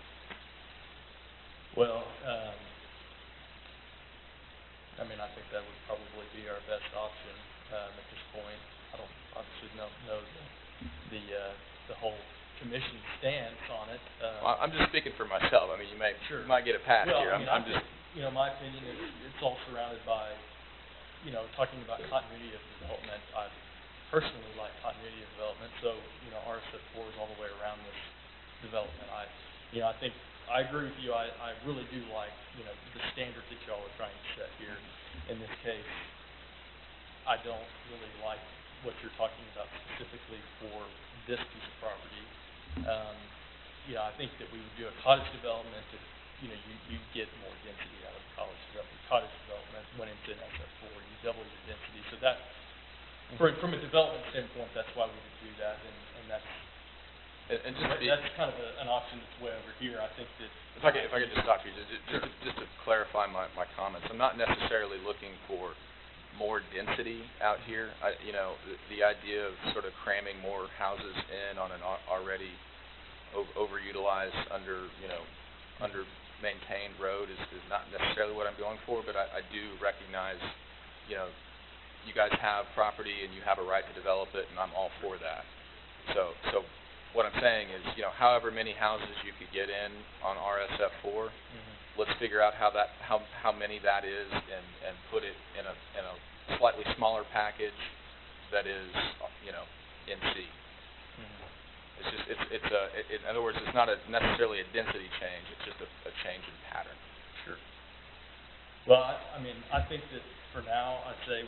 Well, I think that would probably be our best option at this point. I don't obviously know the whole commission stance on it. I'm just speaking for myself. I mean, you might get a pass well, here. I think, my opinion is it's all surrounded by, talking about continuity of development. I personally like continuity of development, so, RSF4 is all the way around this development. I think I agree with you. I really do like, the standard that y'all are trying to set here. In this case, I don't really like what you're talking about specifically for this piece of property. I think that we would do a cottage development if, you get more density out of the cottage development when it's in SF4, you double your density. So that, from a development standpoint, that's why we would do that, and that's that's kind of an option that's way over here. I think that if I could just stop you, just to clarify my comments, I'm not necessarily looking for more density out here. The idea of sort of cramming more houses in on an already overutilized, under-maintained road is not necessarily what I'm going for, but I do recognize, you guys have property and you have a right to develop it, and I'm all for that. So what I'm saying is, however many houses you could get in on RSF 4, let's figure out how many that is, and put it in a slightly smaller package that is, in C. It's just, in other words, it's not necessarily a density change, it's just a change in pattern. Sure. Well, I think that for now, I'd say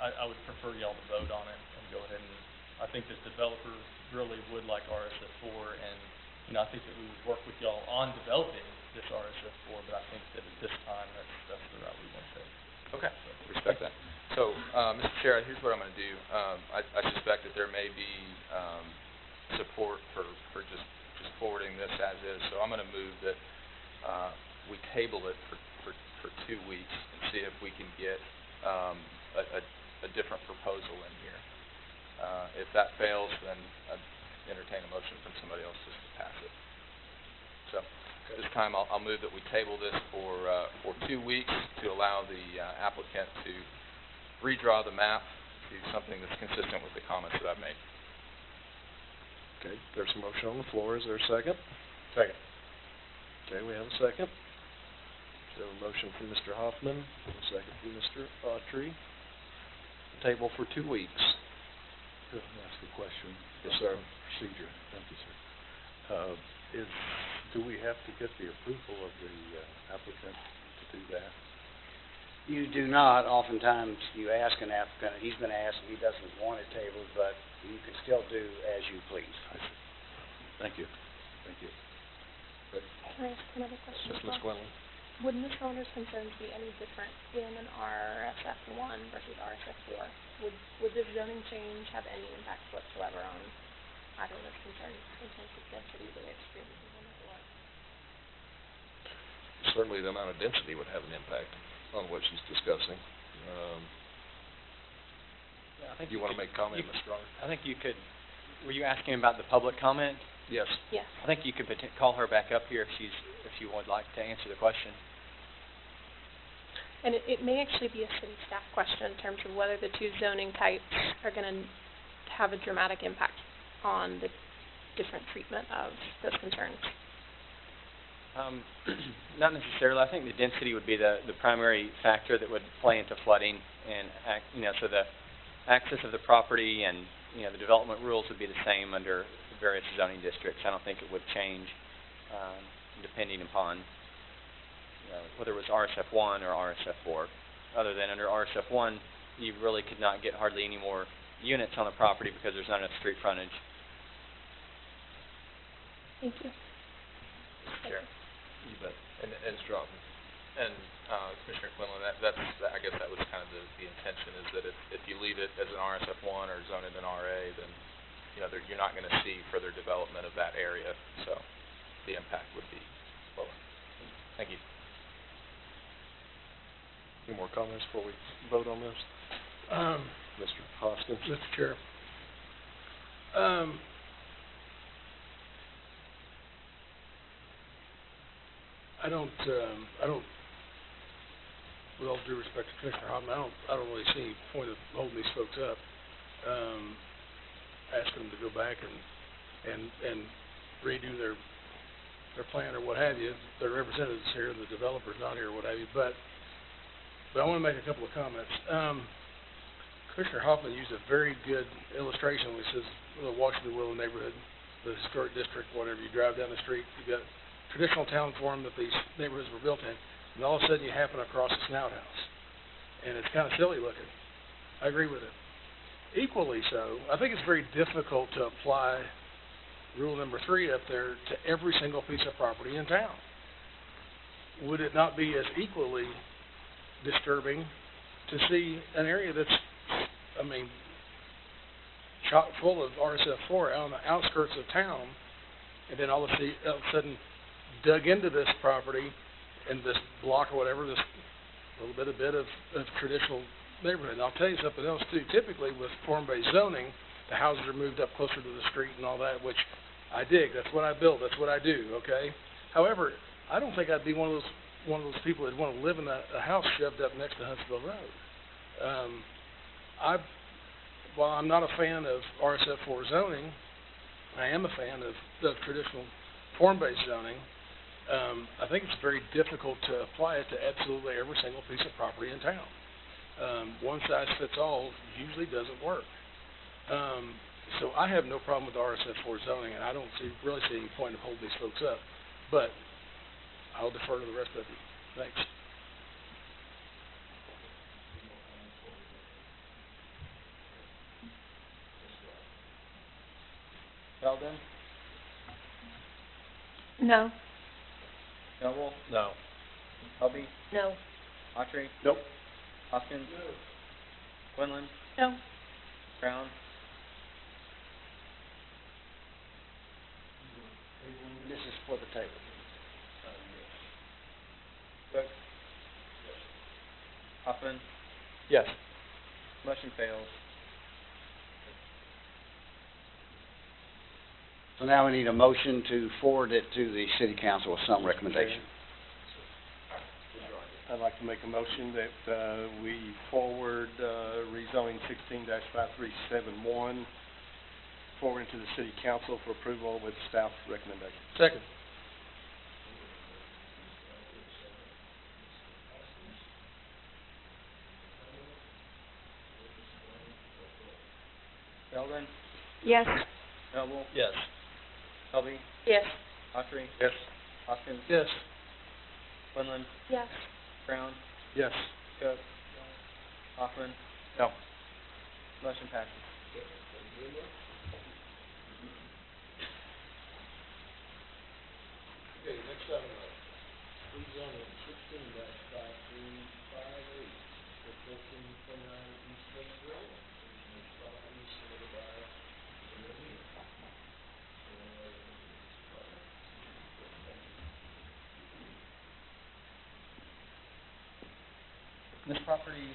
I would prefer y'all to vote on it and go ahead and, I think this developer really would like RSF 4, and, I think that we would work with y'all on developing this RSF 4, but I think that at this time, that's the route we want to take. Okay, respect that. So, Mr. Chair, here's what I'm going to do. I suspect that there may be support for just forwarding this as is, so I'm going to move that we table it for 2 weeks and see if we can get a different proposal in here. If that fails, then I'd entertain a motion from somebody else just to pass it. So, at this time, I'll move that we table this for 2 weeks to allow the applicant to redraw the map to something that's consistent with the comments that I've made. Okay, there's a motion on the floor. Is there a second? Second. Okay, we have a second. So a motion from Mr. Hoffman, a second from Mr. Autry. Table for 2 weeks. Let me ask a question. Yes, sir. Procedure. Thank you, sir. Do we have to get the approval of the applicant to do that? You do not. Oftentimes, you ask an applicant, he's going to ask if he doesn't want it tabled, but you can still do as you please. I see. Thank you. Thank you. Can I ask another question? Yes, Ms. Quinlan. Would Mr. Owner's concerns be any different in an RSF 1 versus RSF 4? Would this zoning change have any impact whatsoever on either of those concerns in terms of density that we experienced in one or? Certainly the amount of density would have an impact on what she's discussing. Yeah, I think you want to make comment, Mr. Roger? I think you could. Were you asking about the public comment? Yes. Yes. I think you could call her back up here if you would like to answer the question. And it may actually be a city staff question in terms of whether the two zoning types are going to have a dramatic impact on the different treatment of those concerns. Not necessarily. I think the density would be the primary factor that would play into flooding, and so the access of the property and the development rules would be the same under various zoning districts. I don't think it would change depending upon whether it was RSF 1 or RSF 4. Other than under RSF 1, you really could not get hardly any more units on the property because there's not enough street frontage. Thank you. Chair. You bet. And Mr. Hoffman. And Commissioner Quinlan, I guess that was kind of the intention, is that if you leave it as an RSF 1 or zone it an RA, then you're not going to see further development of that area, so the impact would be lower. Thank you. Any more comments before we vote on this? Mr. Hoskins. Mr. Chair. I don't, with all due respect to Commissioner Hoffman, I don't really see any point of holding these folks up, asking them to go back and redo their plan or what have you. Their representatives here, the developer's not here or what have you, but I want to make a couple of comments. Commissioner Hoffman used a very good illustration when he says the Washington Willow neighborhood, the historic district, whatever. You drive down the street, you got traditional town form that these neighborhoods were built in, and all of a sudden you happen across a snout house. And it's kind of silly looking. I agree with it. Equally so, I think it's very difficult to apply rule number 3 up there to every single piece of property in town. Would it not be as equally disturbing to see an area that's, chock full of RSF 4 out on the outskirts of town, and then all of a sudden dug into this property and this block or whatever, this little bit of traditional neighborhood. And I'll tell you something else too. Typically with form-based zoning, the houses are moved up closer to the street and all that, which I dig. That's what I build. That's what I do, okay? However, I don't think I'd be one of those people that want to live in a house shoved up next to Huntsville Road. While I'm not a fan of RSF4 zoning, I am a fan of the traditional form-based zoning. I think it's very difficult to apply it to absolutely every single piece of property in town. One size fits all usually doesn't work. So I have no problem with RSF4 zoning, and I don't really see any point of holding these folks up. But I'll defer to the rest of you. Thanks. Belden? No. Noble? No. Helby? No. Autry? Nope. Hoskins? Quinlan? No. Brown? This is for the table. Cook? Hoffman? Yes. Motion fails. So now we need a motion to forward it to the city council with some recommendation. I'd like to make a motion that we forward rezoning 16-5371 forward to the city council for approval with staff recommendation. Second. Belden? Yes. Noble? Yes. Helby? Yes. Autry? Yes. Hoskins? Yes. Quinlan? Yes. Brown? Yes. Cook? Hoffman? No. Motion passes. Okay, next item, rezoning 16-5358, for 1429 East Coast Road. This property is submitted by This property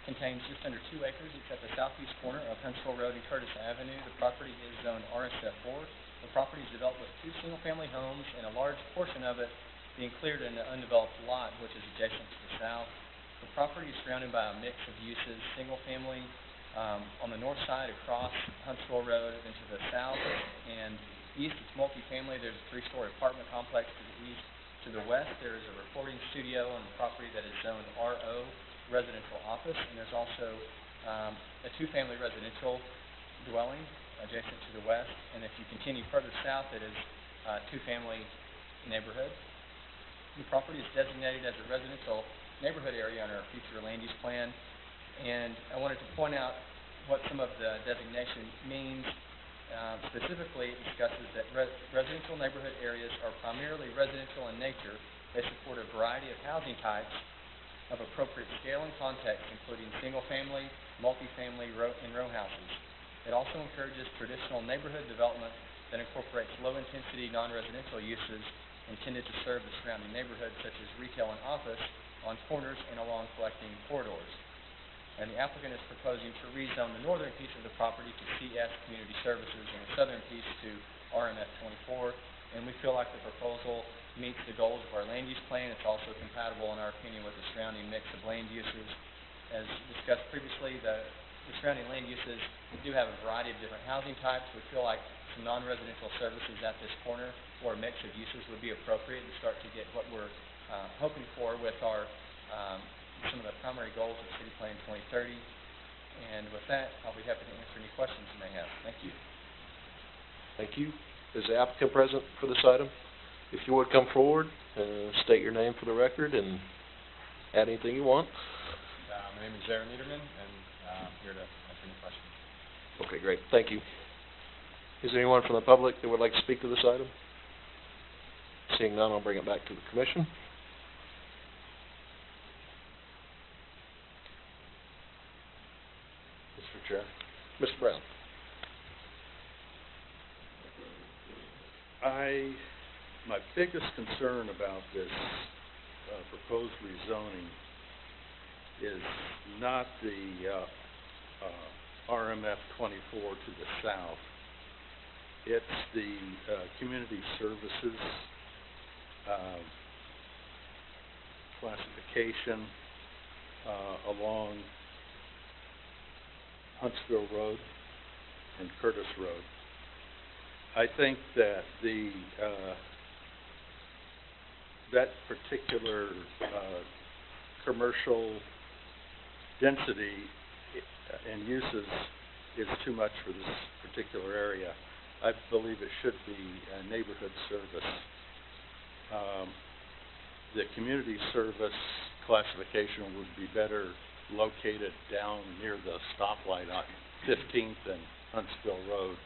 contains just under 2 acres. It's at the southeast corner of Huntsville Road and Curtis Avenue. The property is zoned RSF4. The property is developed with 2 single-family homes and a large portion of it being cleared in an undeveloped lot, which is adjacent to the south. The property is surrounded by a mix of uses, single-family on the north side across Huntsville Road, and to the south and east it's multifamily. There's a 3-story apartment complex to the east. To the west, there is a recording studio on the property that is zoned RO, residential office, and there's also a 2-family residential dwelling adjacent to the west. And if you continue further south, it is a 2-family neighborhood. The property is designated as a residential neighborhood area on our future land use plan, and I wanted to point out what some of the designation means. Specifically, it discusses that residential neighborhood areas are primarily residential in nature. They support a variety of housing types of appropriate scale and context, including single-family, multifamily, and row houses. It also encourages traditional neighborhood development that incorporates low-intensity, non-residential uses intended to serve the surrounding neighborhood, such as retail and office, on corners and along collecting corridors. And the applicant is proposing to rezone the northern piece of the property to CS Community Services and the southern piece to RMF 24. And we feel like the proposal meets the goals of our land use plan. It's also compatible, in our opinion, with the surrounding mix of land uses. As discussed previously, the surrounding land uses do have a variety of different housing types. We feel like some non-residential services at this corner or a mix of uses would be appropriate to start to get what we're hoping for with our some of the primary goals of City Plan 2030. And with that, I'll be happy to answer any questions you may have. Thank you. Thank you. Is the applicant present for this item? If you would come forward, state your name for the record and add anything you want. My name is Aaron Niederman, and I'm here to answer any questions. Okay, great. Thank you. Is there anyone from the public that would like to speak to this item? Seeing none, I'll bring it back to the commission. Mr. Chair. Mr. Brown. My biggest concern about this proposed rezoning is not the, RMF 24 to the south. It's the, community services, classification, along Huntsville Road and Curtis Road. I think that the, that particular, commercial density and uses is too much for this particular area. I believe it should be a neighborhood service. The community service classification would be better located down near the stoplight on 15th and Huntsville Road.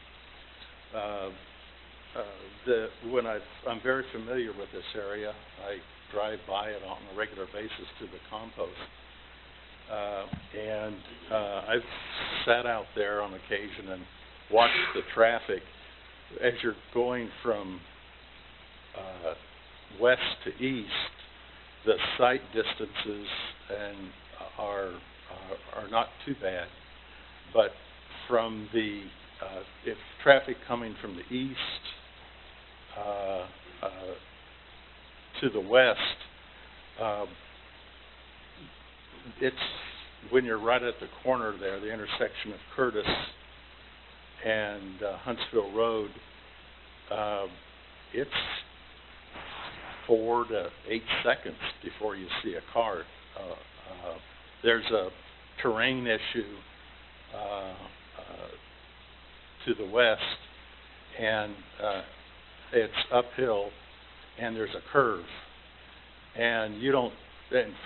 I'm very familiar with this area. I drive by it on a regular basis to the compost. I've sat out there on occasion and watched the traffic as you're going from west to east. The sight distances are not too bad, but from the if traffic coming from the east to the west, it's when you're right at the corner there, the intersection of Curtis and Huntsville Road, it's 4 to 8 seconds before you see a car. There's a terrain issue to the west, and it's uphill, and there's a curve, and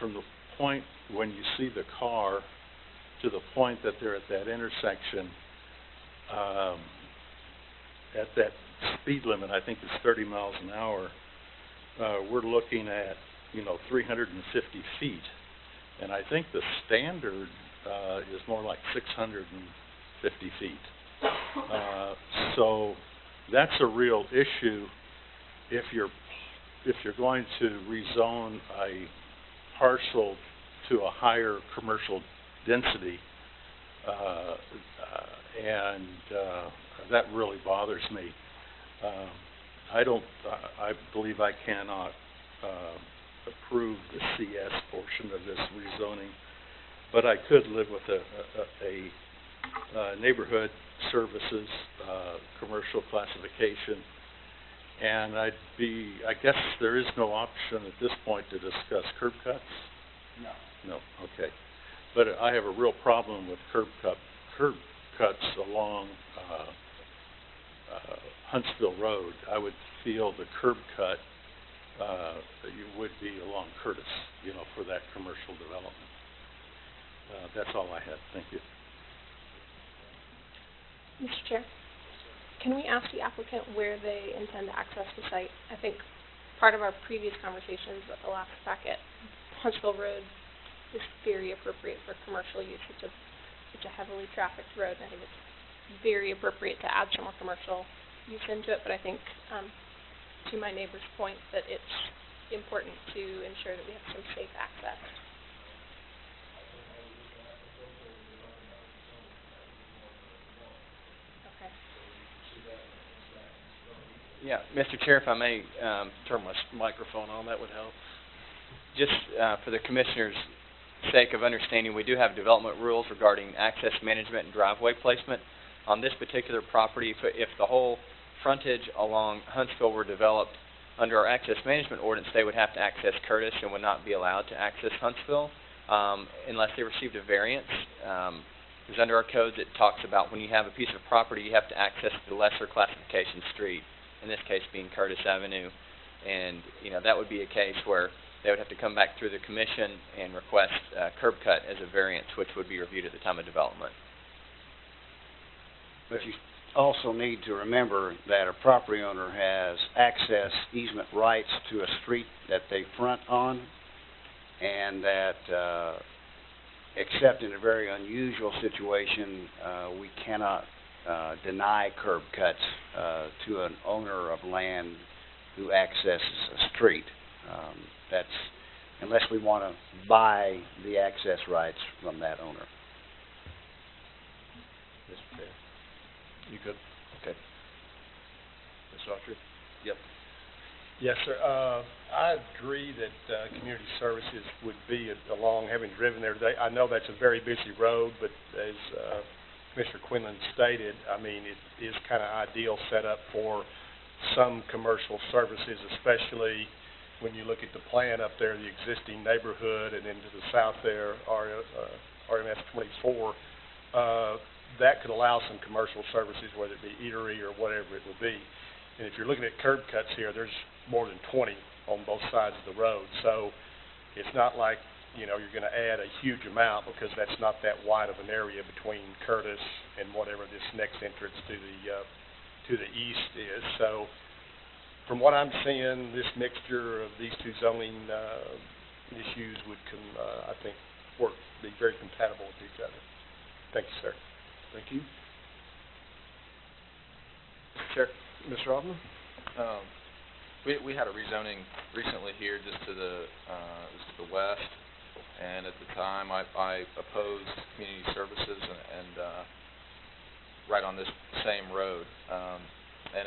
from the point when you see the car to the point that they're at that intersection, at that speed limit, I think it's 30 miles an hour, we're looking at 350 feet, and I think the standard is more like 650 feet. So that's a real issue if you're going to rezone a parcel to a higher commercial density, and that really bothers me. I believe I cannot approve the CS portion of this rezoning, but I could live with a neighborhood services commercial classification, and I guess there is no option at this point to discuss curb cuts? No, okay. But I have a real problem with curb cuts along Huntsville Road. I would feel the curb cut would be along Curtis, for that commercial development. That's all I have. Thank you. Mr. Chair, can we ask the applicant where they intend to access the site? I think part of our previous conversations with the last packet, Huntsville Road is very appropriate for commercial use. It's a heavily trafficked road, and I think it's very appropriate to add some more commercial use into it, but I think, to my neighbor's point, that it's important to ensure that we have some safe access. Okay. Yeah, Mr. Chair, if I may, turn my microphone on, that would help. Just for the Commissioner's sake of understanding, we do have development rules regarding access management and driveway placement. On this particular property, if the whole frontage along Huntsville were developed under our access management ordinance, they would have to access Curtis and would not be allowed to access Huntsville unless they received a variance. Because under our codes, it talks about when you have a piece of property, you have to access the lesser classification street, in this case being Curtis Avenue. And, that would be a case where they would have to come back through the commission and request curb cut as a variance, which would be reviewed at the time of development. But you also need to remember that a property owner has access easement rights to a street that they front on, and that except in a very unusual situation, we cannot deny curb cuts to an owner of land who accesses a street. That's unless we want to buy the access rights from that owner. Mr. Chair. You good? Okay. Mr. Autry? Yep. Yes, sir. I agree that community services would be along, having driven there today. I know that's a very busy road, but as Mr. Quinlan stated, I mean, it is kind of ideal setup for some commercial services, especially when you look at the plan up there, the existing neighborhood, and then to the south there, RMS 24. That could allow some commercial services, whether it be eatery or whatever it would be. And if you're looking at curb cuts here, there's more than 20 on both sides of the road. So it's not like, you know, you're going to add a huge amount, because that's not that wide of an area between Curtis and whatever this next entrance to the east is. So from what I'm seeing, this mixture of these two zoning issues would, I think, be very compatible with each other. Thank you, sir. Thank you. Chair. Mr. Altman? We had a rezoning recently here just to the west, and at the time I opposed community services and right on this same road, and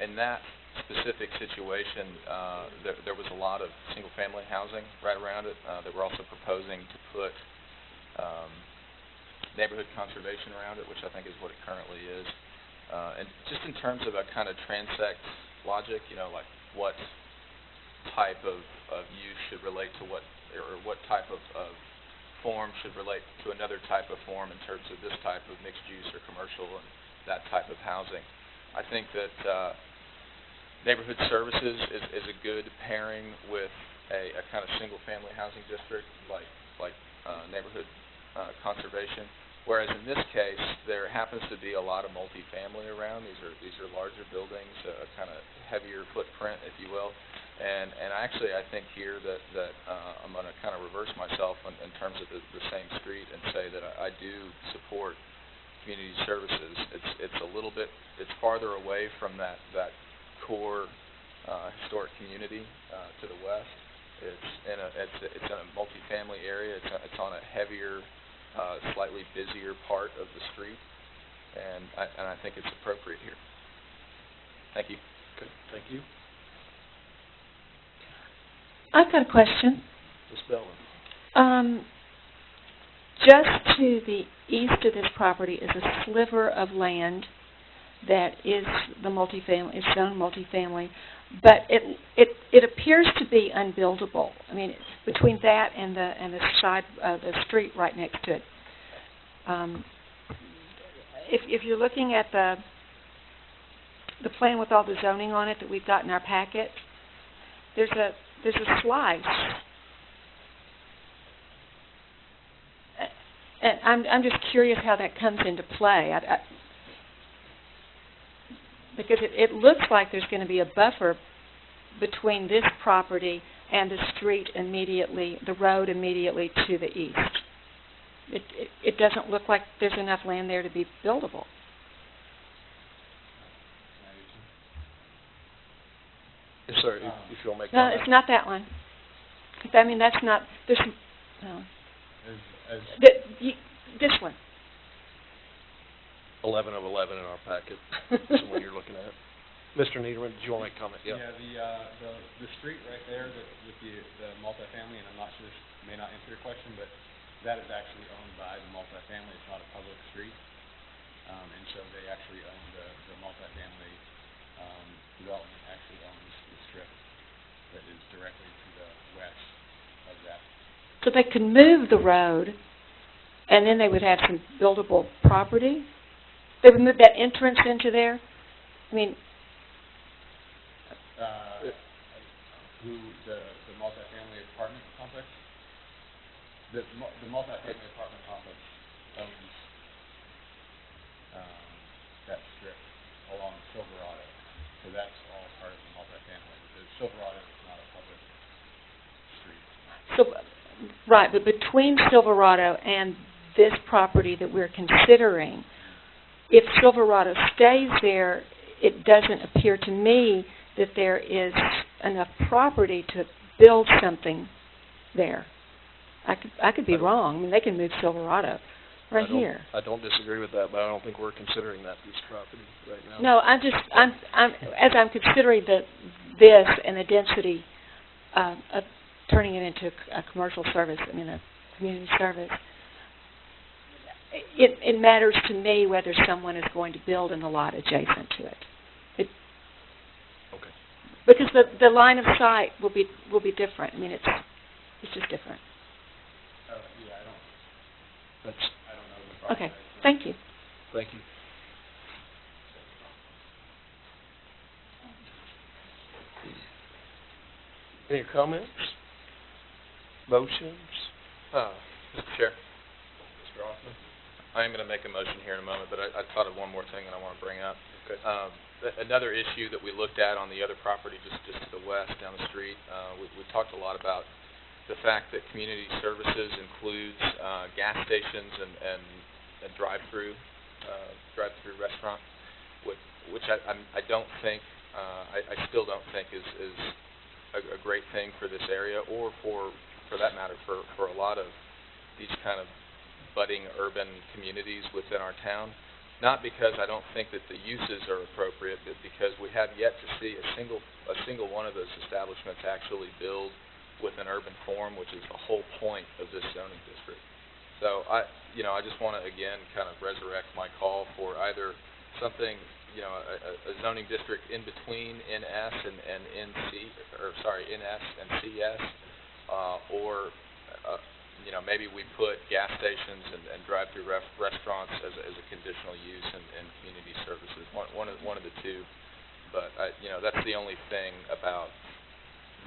in that specific situation there was a lot of single-family housing right around it. They were also proposing to put neighborhood conservation around it, which I think is what it currently is. And just in terms of a kind of transect logic, you know, like what type of use should relate to what, or what type of form should relate to another type of form in terms of this type of mixed use or commercial and that type of housing. I think that neighborhood services is a good pairing with a kind of single-family housing district like neighborhood conservation. Whereas in this case, there happens to be a lot of multifamily around. These are larger buildings, a kind of heavier footprint, if you will. And I think here that I'm going to kind of reverse myself in terms of the same street and say that I do support community services. It's a little bit, it's farther away from that core historic community to the west. It's in a multifamily area. It's on a heavier, slightly busier part of the street, and I think it's appropriate here. Thank you. Okay, thank you. I've got a question. Ms. Bellman. Just to the east of this property is a sliver of land that is the multifamily, is zoned multifamily, but it appears to be unbuildable. I mean, between that and the side the street right next to it. If you're looking at the plan with all the zoning on it that we've got in our packet, there's a slice. And I'm just curious how that comes into play. Because it looks like there's going to be a buffer between this property and the street immediately, the road immediately to the east. It doesn't look like there's enough land there to be buildable. Yes, sir, if you'll make No, it's not that one. I mean, that's not, there's, no. This one. 11 of 11 in our packet. That's the one you're looking at. Mr. Niederman, did you want to make a comment? Yeah, the street right there with the multifamily, and I'm not sure, this may not answer your question, but that is actually owned by the multifamily. It's not a public street. And so they actually own the multifamily development actually owns the strip that is directly to the west of that. So they could move the road, and then they would have some buildable property? They would move that entrance into there? I mean... the multifamily apartment complex? The multifamily apartment complex owns that strip along Silverado. So that's all part of the multifamily. The Silverado is not a public street. So, right, but between Silverado and this property that we're considering, if Silverado stays there, it doesn't appear to me that there is enough property to build something there. I could be wrong. I mean, they can move Silverado right here. I don't disagree with that, but I don't think we're considering that piece of property right now. No, as I'm considering this and the density of turning it into a commercial service, I mean, a community service, it matters to me whether someone is going to build in the lot adjacent to it. Okay. Because the line of sight will be different. I mean, it's just different. Yeah, I don't know the Okay, thank you. Thank you. Any comments? Motions? Mr. Chair, Mr. Hoffman, I am going to make a motion here in a moment, but I thought of one more thing that I want to bring up. Okay. Another issue that we looked at on the other property just to the west down the street, we talked a lot about the fact that community services includes gas stations and drive-through restaurant, which I don't think, I still don't think is a great thing for this area, or for that matter, for a lot of these kind of budding urban communities within our town. Not because I don't think that the uses are appropriate, but because we have yet to see a single one of those establishments actually build with an urban form, which is the whole point of this zoning district. So I just want to again kind of resurrect my call for either something, a zoning district in between NS and NC, or sorry, NS and CS, or maybe we put gas stations and drive-through restaurants as a conditional use in community services. One of the two, but that's the only thing about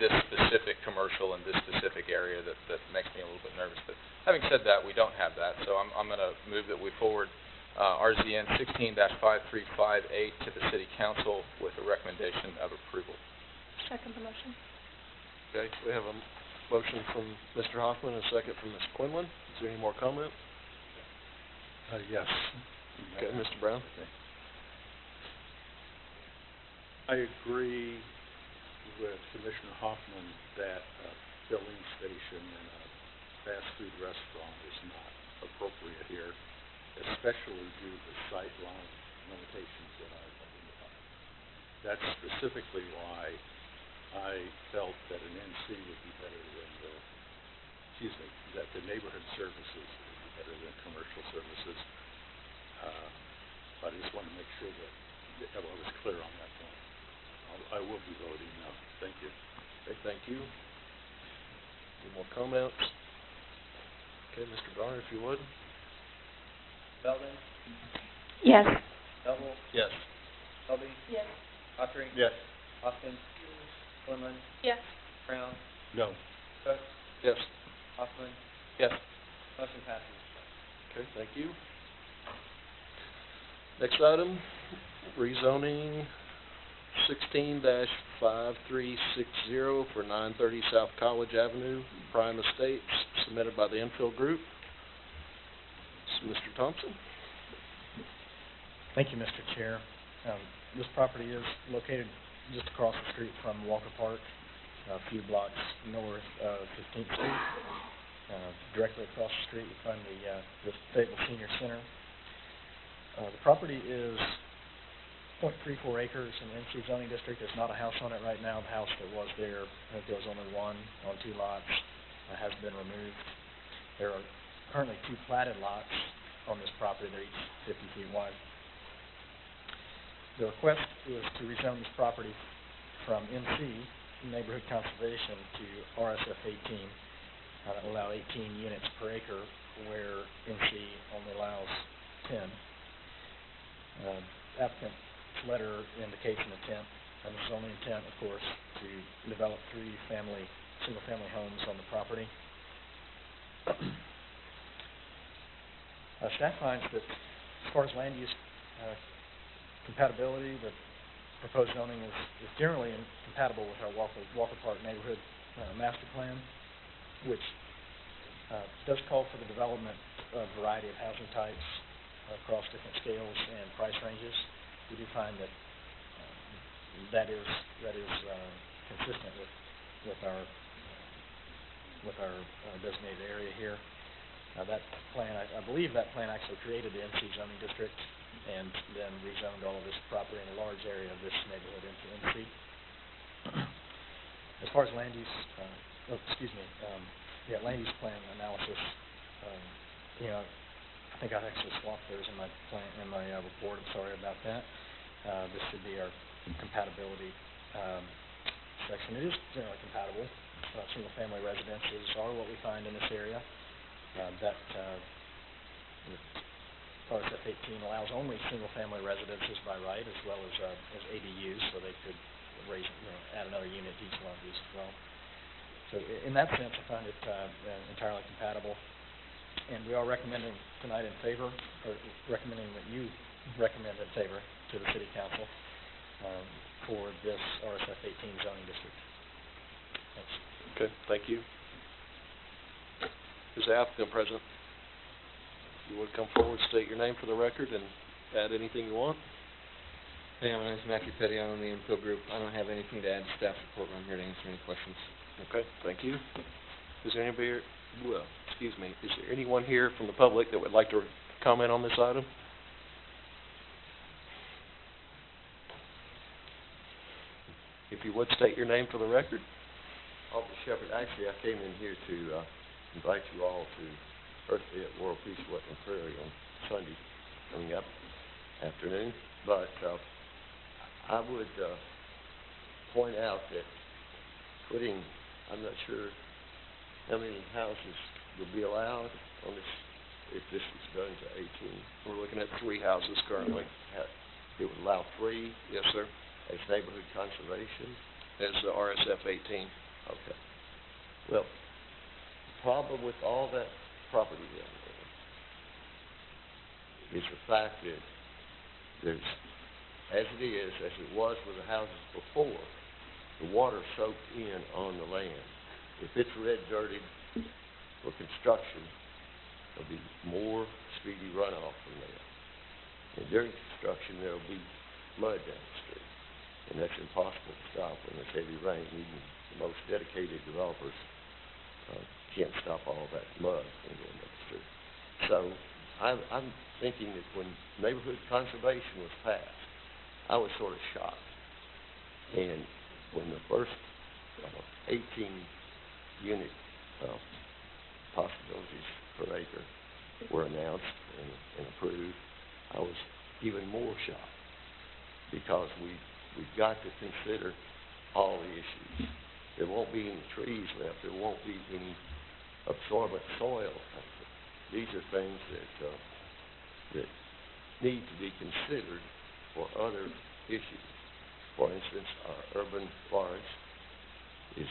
this specific commercial in this specific area that makes me a little bit nervous. But having said that, we don't have that, so I'm going to move that we forward RZN 16-5358 to the City Council with a recommendation of approval. Second the motion. Okay, we have a motion from Mr. Hoffman and a second from Ms. Quinlan. Is there any more comment? Yes. Okay, Mr. Brown. I agree with Commissioner Hoffman that a filling station and a fast food restaurant is not appropriate here, especially due to the sightline limitations that I've identified. That's specifically why I felt that an NC would be better than that the neighborhood services would be better than commercial services. But I just want to make sure that I was clear on that point. I will be voting no. Thank you. Okay, thank you. Any more comments? Okay, Mr. Garner, if you would. Belvin? Yes. Bevel? Yes. Selby? Yes. Autry? Yes. Hoskins? Quinlan? Yes. Brown? No. Cook? Yes. Hoffman? Yes. Motion passes. Okay, thank you. Next item, rezoning 16-5360 for 930 South College Avenue, Prime Estates, submitted by the Infill Group. So, Mr. Thompson. Thank you, Mr. Chair. This property is located just across the street from Walker Park, a few blocks north of 15th Street. Directly across the street, you find the Fayetteville Senior Center. The property is 0.34 acres in the NC zoning district. There's not a house on it right now. The house that was there, there was only one on 2 lots, has been removed. There are currently 2 platted lots on this property. They're each 50 feet wide. The request is to rezone this property from NC, Neighborhood Conservation, to RSF 18, allow 18 units per acre, where NC only allows 10. Applicant's letter indicates an intent, and this is only intent, of course, to develop 3 single-family homes on the property. Staff finds that as far as land use compatibility, the proposed zoning is generally compatible with our Walker Park neighborhood master plan, which does call for the development of a variety of housing types across different scales and price ranges. We do find that that is consistent with our with our designated area here. That plan, I believe that plan actually created the NC zoning district and then rezoned all of this property in a large area of this neighborhood into NC. As far as land use, land use plan analysis, I think I've actually swapped those in my report. I'm sorry about that. This should be our compatibility section. It is generally compatible. Single-family residences are what we find in this area. RSF 18 allows only single-family residences by right, as well as ADUs, so they could add another unit to each one of these as well. So in that sense, I find it entirely compatible. And we are recommending tonight in favor, or recommending that you recommend in favor to the City Council for this RSF 18 zoning district. Thanks. Okay, thank you. Is the applicant present? You would come forward, state your name for the record, and add anything you want. Hey, my name is Matthew Petty. I'm on the info group. I don't have anything to add to staff report. I'm here to answer any questions. Okay, thank you. Is there anybody, is there anyone here from the public that would like to comment on this item? If you would, state your name for the record. Aubrey Shepherd. Actually, I came in here to invite you all to Earth Day at World Peace Wetland Prairie on Sunday coming up afternoon. But I would point out that putting, I'm not sure how many houses will be allowed on this, if this is done to 18. We're looking at 3 houses currently. It would allow 3? Yes, sir. As neighborhood conservation? As the RSF 18. Okay. Well, the problem with all that property down there is the fact that there's, as it was with the houses before, the water soaked in on the land. If it's red dirted for construction, there'll be more speedy runoff from there. And during construction, there'll be mud down the street. And that's impossible to stop when there's heavy rain. Even the most dedicated developers can't stop all that mud from going up the street. So I'm thinking that when neighborhood conservation was passed, I was sort of shocked. And when the first 18-unit possibilities per acre were announced and approved, I was even more shocked because we've got to consider all the issues. There won't be any trees left. There won't be any absorbent soil. These are things that need to be considered for other issues. For instance, our urban forest is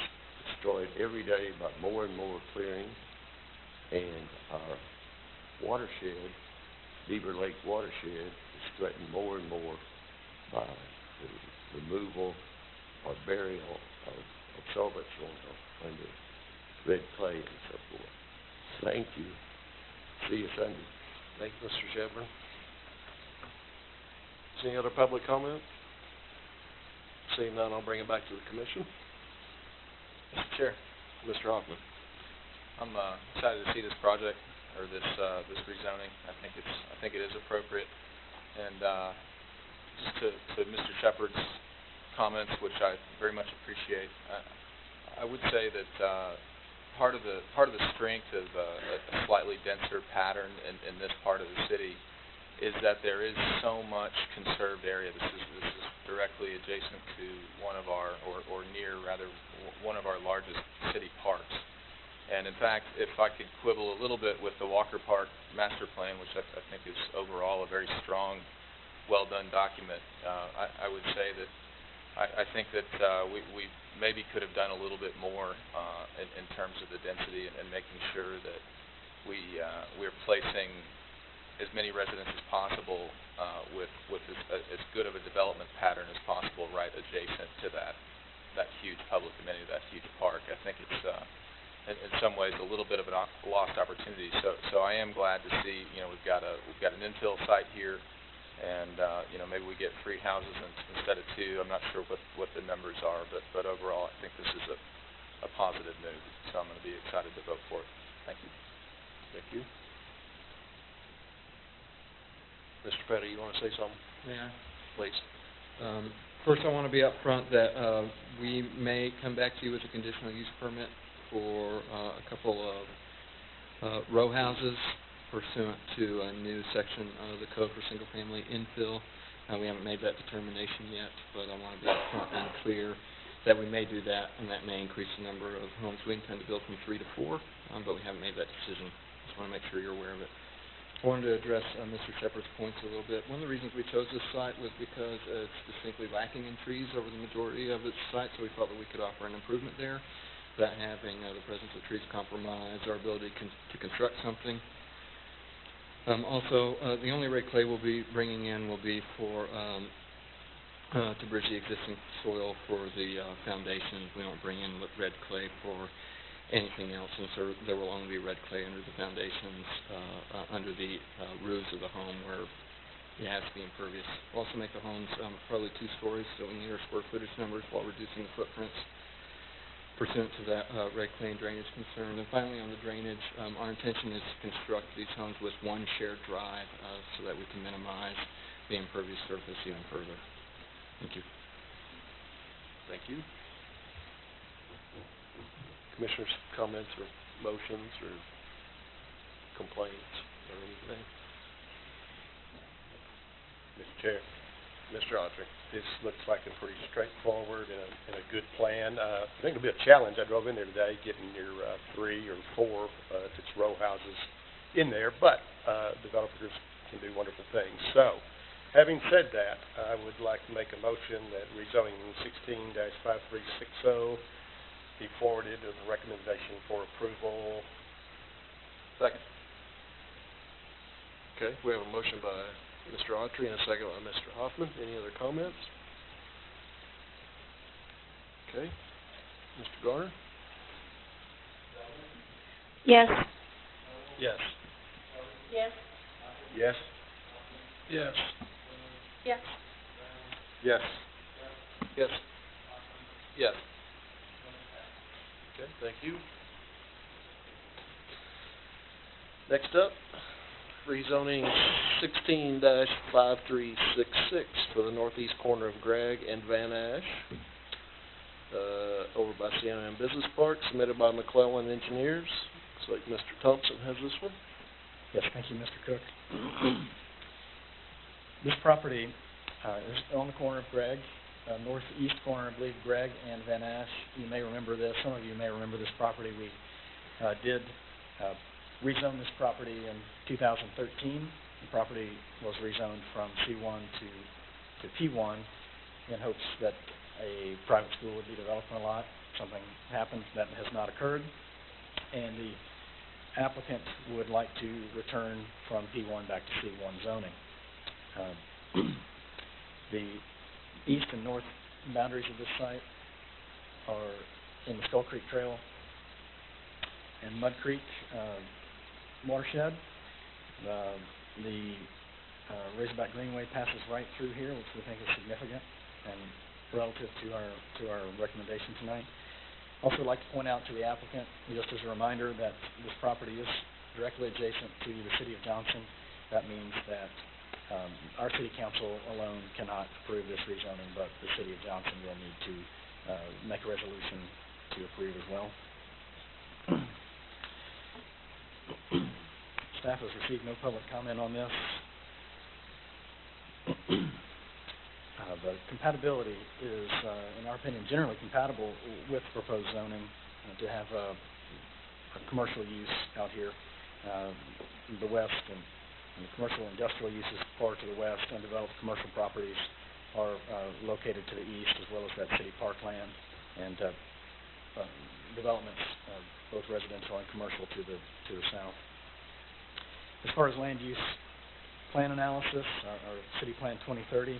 destroyed every day by more and more clearing, and our watershed, Beaver Lake watershed, is threatened more and more by the removal or burial of absorbent soil under red clay and so forth. Thank you. See you Sunday. Thank you, Mr. Shepard. Is there any other public comment? Seeing none, I'll bring it back to the commission. Mr. Chair. Mr. Hoffman. I'm excited to see this project or this rezoning. I think it is appropriate. And just to Mr. Shepard's comments, which I very much appreciate, I would say that part of the strength of a slightly denser pattern in this part of the city is that there is so much conserved area. This is directly adjacent to one of our, or near rather, one of our largest city parks. And in fact, if I could quibble a little bit with the Walker Park Master Plan, which I think is overall a very strong, well-done document, I would say that I think that we maybe could have done a little bit more in terms of the density and making sure that we're placing as many residents as possible with as good of a development pattern as possible right adjacent to that huge public amenity, that huge park. I think it's in some ways a little bit of a lost opportunity. So I am glad to see we've got an infill site here, and maybe we get 3 houses instead of 2. I'm not sure what the numbers are, but overall I think this is a positive move. So I'm going to be excited to vote for it. Thank you. Thank you. Mr. Petty, you want to say something? Yeah. Please. First, I want to be upfront that we may come back to you with a conditional use permit for a couple of row houses pursuant to a new section of the code for single-family infill. We haven't made that determination yet, but I want to be upfront and clear that we may do that, and that may increase the number of homes we intend to build from 3 to 4, but we haven't made that decision. Just want to make sure you're aware of it. I wanted to address Mr. Shepard's points a little bit. One of the reasons we chose this site was because it's distinctly lacking in trees over the majority of its site, so we felt that we could offer an improvement there. That having the presence of trees compromise our ability to construct something. Also, the only red clay we'll be bringing in will be for to bridge the existing soil for the foundation. We don't bring in red clay for anything else, and so there will only be red clay under the foundations, under the roofs of the home where it has to be impervious. We'll also make the homes probably 2 stories, so we need our square footage numbers while reducing the footprints pursuant to that red clay and drainage concern. And finally, on the drainage, our intention is to construct these homes with one shared drive so that we can minimize the impervious surface even further. Thank you. Thank you. Commissioners, comments or motions or complaints or anything? Mr. Chair, Mr. Autry, this looks like a pretty straightforward and a good plan. I think it'll be a challenge. I drove in there today getting your 3 or 4, if it's row houses in there, but developers can do wonderful things. So, having said that, I would like to make a motion that rezoning 16-5360 be forwarded as a recommendation for approval. Second. Okay, we have a motion by Mr. Autry and a second by Mr. Hoffman. Any other comments? Okay. Mr. Garner? Yes. Yes. Yes. Yes? Yes. Yes. Yes. Yes. Yes. Okay, thank you. Next up, rezoning 16-5366 for the northeast corner of Gregg and Van Ash, over by CNM Business Park, submitted by McClellan Engineers. Looks like Mr. Thompson has this one. Yes, thank you, Mr. Cook. This property is on the corner of Gregg, northeast corner, I believe, Gregg and Van Ash. You may remember this. Some of you may remember this property. We did rezone this property in 2013. The property was rezoned from C1 to P1 in hopes that a private school would be developed on a lot. Something happened that has not occurred, and the applicant would like to return from P1 back to C1 zoning. The east and north boundaries of this site are in the Skull Creek Trail and Mud Creek watershed. The Razorback Greenway passes right through here, which we think is significant and relative to our recommendation tonight. Also like to point out to the applicant, just as a reminder, that this property is directly adjacent to the City of Johnson. That means that our City Council alone cannot approve this rezoning, but the City of Johnson will need to make a resolution to approve as well. Staff has received no public comment on this. The compatibility is, in our opinion, generally compatible with proposed zoning to have a commercial use out here. The west and the commercial industrial uses far to the west, undeveloped commercial properties are located to the east, as well as that city parkland, and developments, both residential and commercial, to the south. As far as land use plan analysis, our City Plan 2030,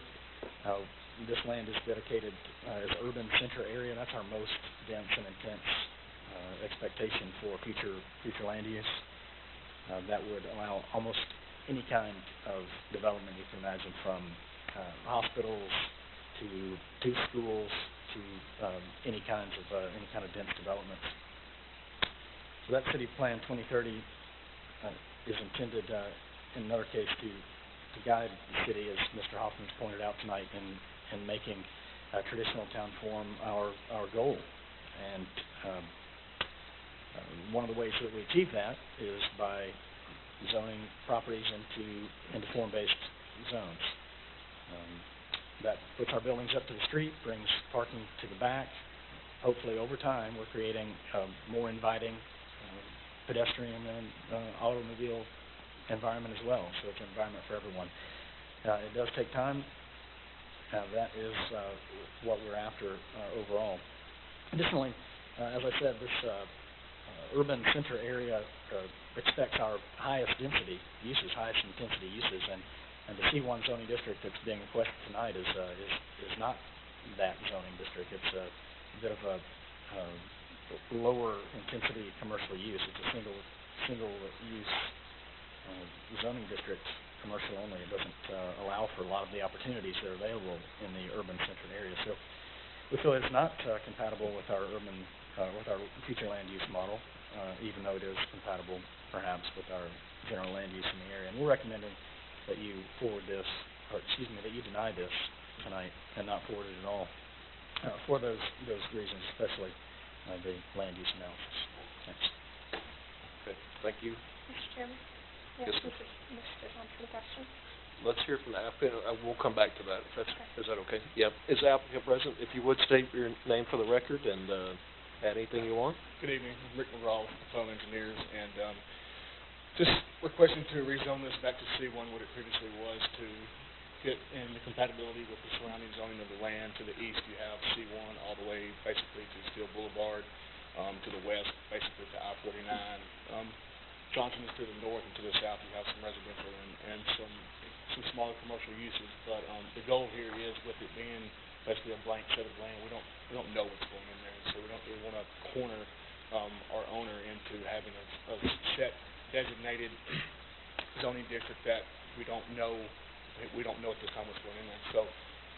this land is dedicated as urban center area. That's our most dense and intense expectation for future land use. That would allow almost any kind of development you can imagine, from hospitals to schools to any kind of dense developments. So that City Plan 2030 is intended, in another case, to guide the city, as Mr. Hoffman's pointed out tonight, in making traditional town form our goal. And one of the ways that we achieve that is by zoning properties into form-based zones. That puts our buildings up to the street, brings parking to the back. Hopefully, over time, we're creating a more inviting pedestrian and automobile environment as well, so it's an environment for everyone. It does take time. That is what we're after overall. Additionally, as I said, this urban center area expects our highest density uses, highest intensity uses, and the C1 zoning district that's being requested tonight is not that zoning district. It's a bit of a lower intensity commercial use. It's a single use zoning district, commercial only. It doesn't allow for a lot of the opportunities that are available in the urban centered area. So we feel it's not compatible with our with our future land use model, even though it is compatible perhaps with our general land use in the area. And we're recommending that you that you deny this tonight and not forward it at all for those reasons, especially the land use analysis. Thanks. Okay, thank you. Mr. Chairman? Yes, Mr. Thompson, question? Let's hear from the applicant. We'll come back to that. Is that okay? Yep. Is the applicant present? If you would state your name for the record and add anything you want. Good evening. I'm Rick McGraw with Plum Engineers, and just requesting to rezone this back to C1 what it previously was to fit in the compatibility with the surrounding zoning of the land. To the east, you have C1 all the way basically to Steel Boulevard. To the west, basically to I-49. Johnson is to the north, and to the south you have some residential and some smaller commercial uses. But the goal here is, with it being basically a blank set of land, we don't know what's going in there, so we don't really want to corner our owner into having a set designated zoning district that we don't know at this time what's going in there. So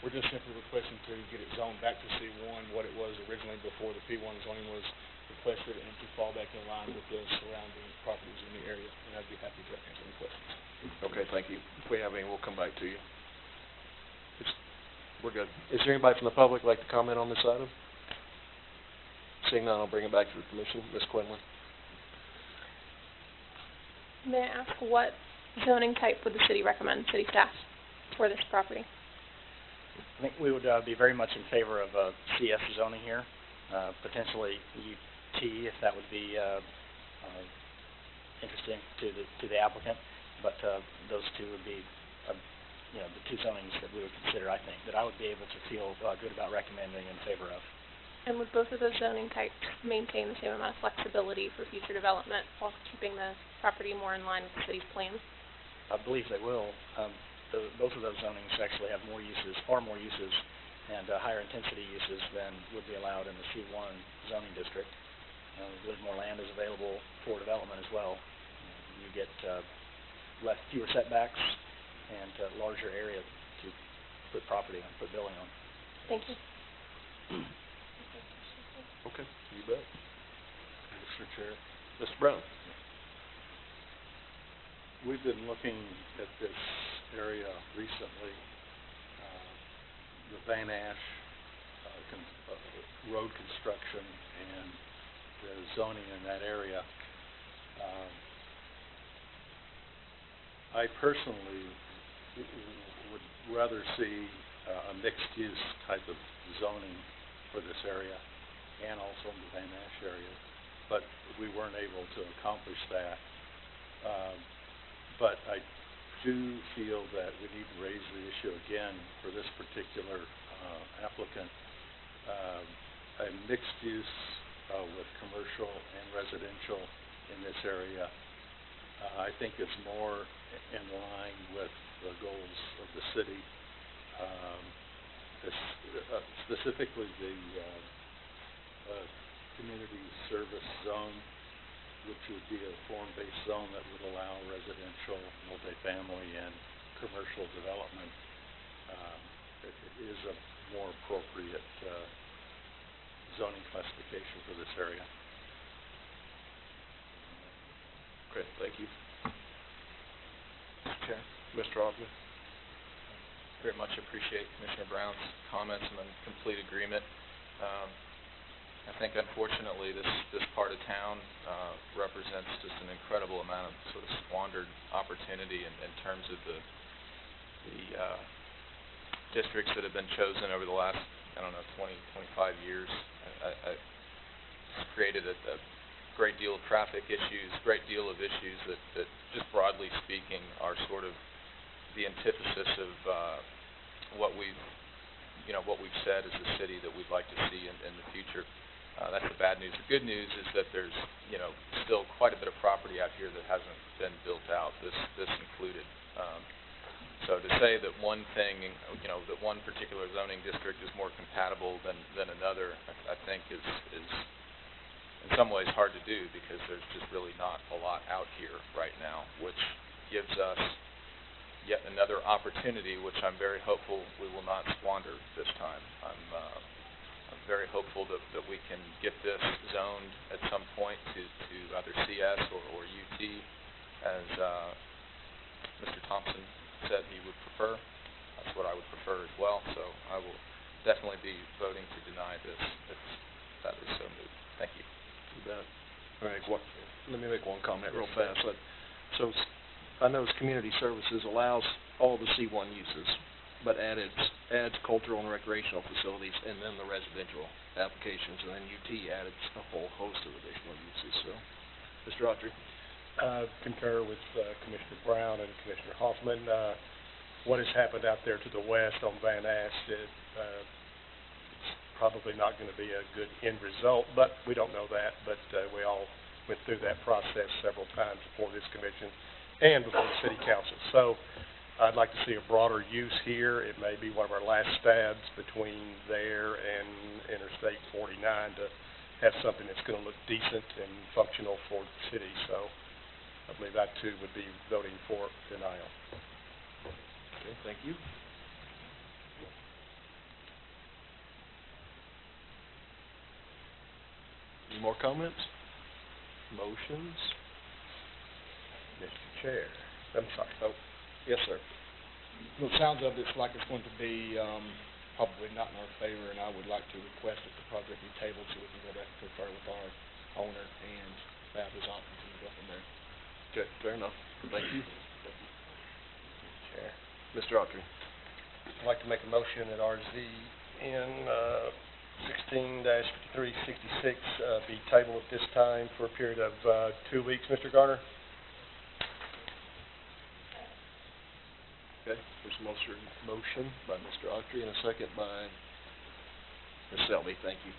we're just simply requesting to get it zoned back to C1, what it was originally before the P1 zoning was requested, and to fall back in line with the surrounding properties in the area. And I'd be happy to answer any questions. Okay, thank you. If we have any, we'll come back to you. We're good. Is there anybody from the public like to comment on this item? Seeing none, I'll bring it back to the commission. Ms. Quinlan. May I ask what zoning type would the city recommend, city staff, for this property? I think we would be very much in favor of CS zoning here, potentially UT if that would be interesting to the applicant. But those two would be, the two zonings that we would consider, I think, that I would be able to feel good about recommending in favor of. And would both of those zoning types maintain the same amount of flexibility for future development while keeping the property more in line with the city's plans? I believe they will. Both of those zonings actually have more uses, far more uses, and higher intensity uses than would be allowed in the C1 zoning district. There's more land is available for development as well. You get fewer setbacks and larger area to put property on, put building on. Thank you. Okay, you bet. Mr. Chair. Mr. Brown. We've been looking at this area recently. The Van Ash road construction and the zoning in that area. I personally would rather see a mixed-use type of zoning for this area and also in the Van Ash area, but we weren't able to accomplish that. But I do feel that we need to raise the issue again for this particular applicant. A mixed use with commercial and residential in this area, I think is more in line with the goals of the city. Specifically the community service zone, which would be a form-based zone that would allow residential, multifamily, and commercial development. It is a more appropriate zoning classification for this area. Great, thank you. Mr. Chair, Mr. Aubrey. Very much appreciate Commissioner Brown's comments. I'm in complete agreement. I think unfortunately this part of town represents just an incredible amount of sort of squandered opportunity in terms of the districts that have been chosen over the last, 20, 25 years. It's created a great deal of traffic issues, great deal of issues that just broadly speaking are sort of the antithesis of what we've said as a city that we'd like to see in the future. That's the bad news. The good news is that there's, still quite a bit of property out here that hasn't been built out, this included. So to say that one thing, that one particular zoning district is more compatible than another, I think is in some ways hard to do because there's just really not a lot out here right now, which gives us yet another opportunity, which I'm very hopeful we will not squander this time. I'm very hopeful that we can get this zoned at some point to either CS or UT, as Mr. Thompson said he would prefer. That's what I would prefer as well, so I will definitely be voting to deny this if that is so moved. Thank you. You bet. All right, let me make one comment real fast. So I know Community Services allows all the C1 uses, but adds cultural and recreational facilities and then the residential applications, and then UT added a whole host of additional uses. So, Mr. Autry. Concur with Commissioner Brown and Commissioner Hoffman. What has happened out there to the west on Van Ness, it's probably not going to be a good end result, but we don't know that. But we all went through that process several times before this commission and before the city council. So I'd like to see a broader use here. It may be one of our last stabs between there and Interstate 49 to have something that's going to look decent and functional for the city. So I believe I, too, would be voting for denial. Okay, thank you. Any more comments? Motions? Mr. Chair. I'm sorry. Oh, yes, sir. Well, it sounds of it's like it's going to be probably not in our favor, and I would like to request that the project be tabled so we can go back and confer with our owner and have his options and go from there. Okay, fair enough. Thank you. Chair. Mr. Autry. I'd like to make a motion that RZN 16-5366 be tabled at this time for a period of 2 weeks. Mr. Garner? Okay, there's a motion by Mr. Autry and a second by Ms. Selby. Thank you.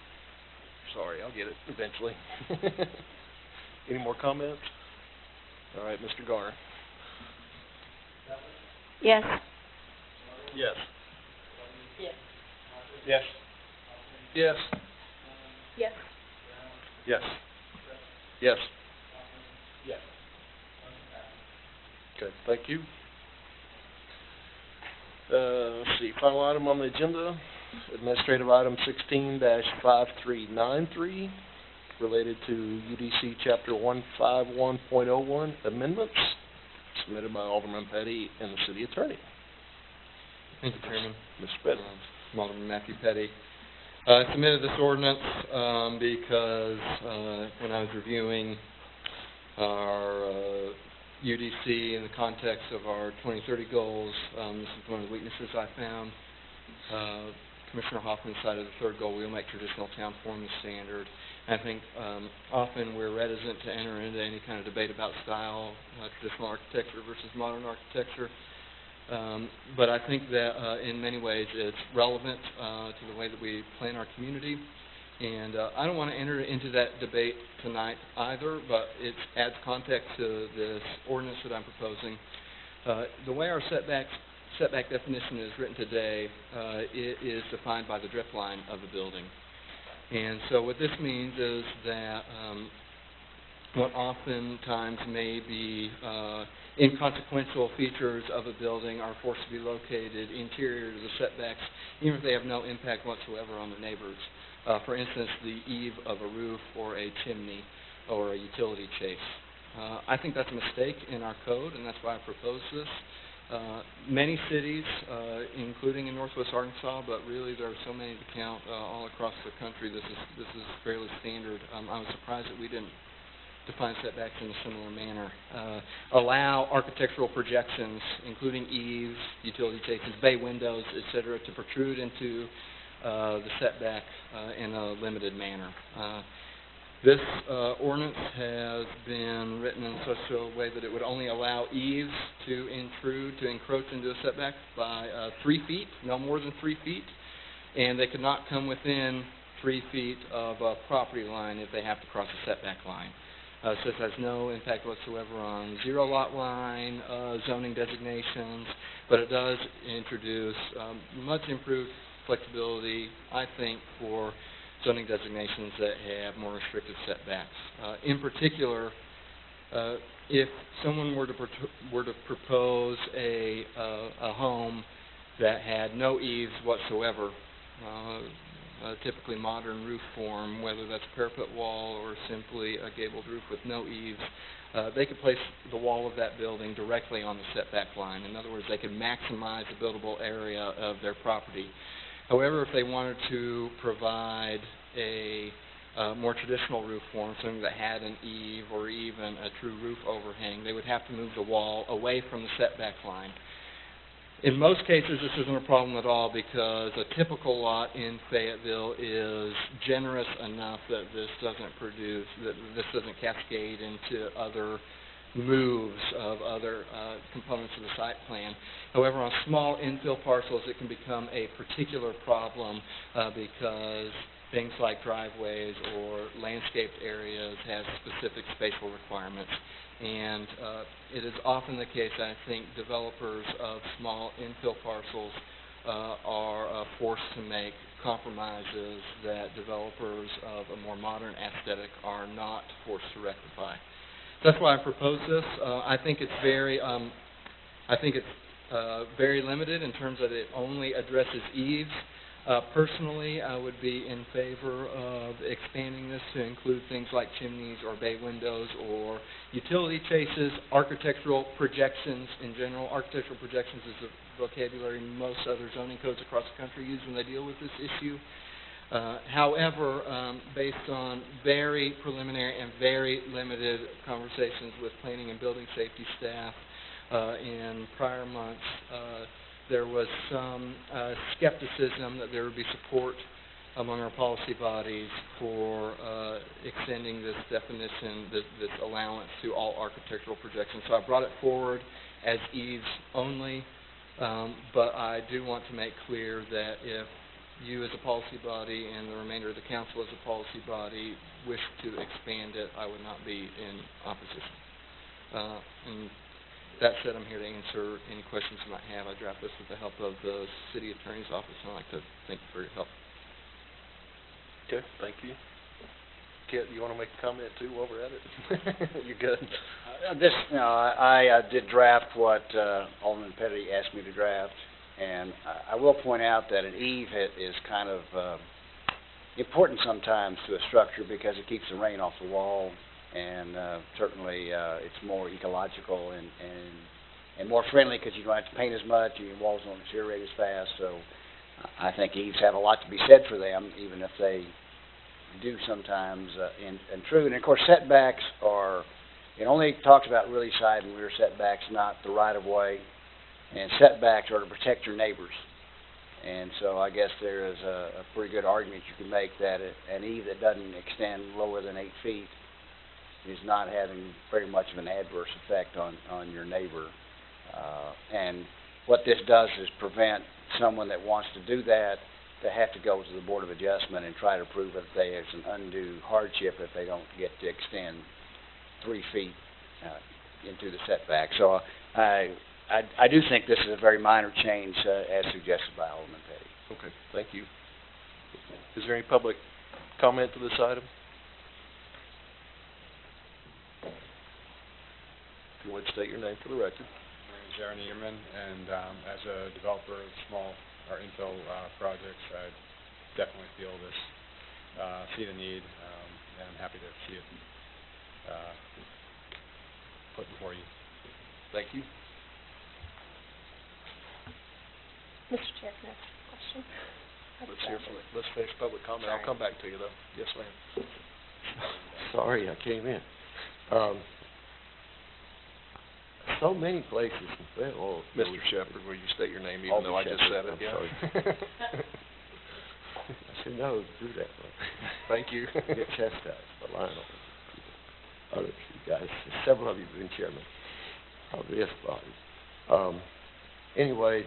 Sorry, I'll get it eventually. Any more comments? All right, Mr. Garner. Yes. Yes. Yes. Yes. Yes. Yes. Yes. Yes. Yes. Okay, thank you. Let's see, final item on the agenda, administrative item 16-5393, related to UDC Chapter 151.01 amendments, submitted by Alderman Petty and the City Attorney. Thank you, Chairman. Mr. Petty. I'm Alderman Matthew Petty. I submitted this ordinance because when I was reviewing our UDC in the context of our 2030 goals, this is one of the weaknesses I found. Commissioner Hoffman cited the third goal, we'll make traditional town form the standard. And I think often we're reticent to enter into any kind of debate about style, traditional architecture versus modern architecture. But I think that in many ways it's relevant to the way that we plan our community. And I don't want to enter into that debate tonight either, but it adds context to this ordinance that I'm proposing. The way our setback definition is written today, it is defined by the drift line of the building. And so what this means is that what oftentimes may be inconsequential features of a building are forced to be located interior to the setbacks, even if they have no impact whatsoever on the neighbors. For instance, the eave of a roof or a chimney or a utility chase. I think that's a mistake in our code, and that's why I propose this. Many cities, including in Northwest Arkansas, but really there are so many to count all across the country. This is fairly standard. I was surprised that we didn't define setbacks in a similar manner. Allow architectural projections, including eaves, utility chases, bay windows, etc., to protrude into the setback in a limited manner. This ordinance has been written in such a way that it would only allow eaves to encroach into a setback by 3 feet, no more than 3 feet, and they could not come within 3 feet of a property line if they have to cross a setback line. So this has no impact whatsoever on zero lot line zoning designations, but it does introduce much improved flexibility, I think, for zoning designations that have more restrictive setbacks. In particular, if someone were to propose a home that had no eaves whatsoever, typically modern roof form, whether that's a parapet wall or simply a gabled roof with no eaves, they could place the wall of that building directly on the setback line. In other words, they could maximize the buildable area of their property. However, if they wanted to provide a more traditional roof form, something that had an eave or even a true roof overhang, they would have to move the wall away from the setback line. In most cases, this isn't a problem at all because a typical lot in Fayetteville is generous enough that this doesn't cascade into other moves of other components of the site plan. However, on small infill parcels, it can become a particular problem because things like driveways or landscaped areas have specific spatial requirements. And it is often the case, I think, developers of small infill parcels are forced to make compromises that developers of a more modern aesthetic are not forced to rectify. That's why I propose this. I think it's very limited in terms that it only addresses eaves. Personally, I would be in favor of expanding this to include things like chimneys or bay windows or utility chases, architectural projections in general. Architectural projections is a vocabulary most other zoning codes across the country use when they deal with this issue. However, based on very preliminary and very limited conversations with planning and building safety staff in prior months, there was some skepticism that there would be support among our policy bodies for extending this definition, this allowance to all architectural projections. So I brought it forward as eaves only, but I do want to make clear that if you as a policy body and the remainder of the council as a policy body wish to expand it, I would not be in opposition. And that said, I'm here to answer any questions you might have. I drafted this with the help of the city attorney's office, and I'd like to thank you for your help. Okay, thank you. Kit, you want to make a comment too while we're at it? You're good. I did draft what Alderman Petty asked me to draft, and I will point out that an eave is kind of important sometimes to a structure because it keeps the rain off the wall, and certainly it's more ecological and more friendly because you don't have to paint as much and your walls don't deteriorate as fast. So I think eaves have a lot to be said for them, even if they do sometimes intrude. And of course, setbacks are, it only talks about really side and rear setbacks, not the right-of-way. And setbacks are to protect your neighbors. And so I guess there is a pretty good argument you can make that an eave that doesn't extend lower than 8 feet is not having very much of an adverse effect on your neighbor. And what this does is prevent someone that wants to do that to have to go to the Board of Adjustment and try to prove that there's an undue hardship if they don't get to extend 3 feet into the setback. So I do think this is a very minor change as suggested by Alderman Petty. Okay, thank you. Is there any public comment to this item? If you would state your name for the record. My name is Aaron Eierman, and as a developer of small or infill projects, I definitely feel this see the need, and I'm happy to see it, put before you. Thank you. Mr. Chair, can I ask a question? Let's finish public comment. I'll come back to you, though. Yes, ma'am. Sorry, I came in. So many places, well, Mr. Shepherd, will you state your name even Aubrey though I just said Shepherd, it? I'm Yeah. sorry. I said, no, do that one. Thank you. Get chastised by Lionel. Others, you guys, several of you have been chairman of this body. Anyway,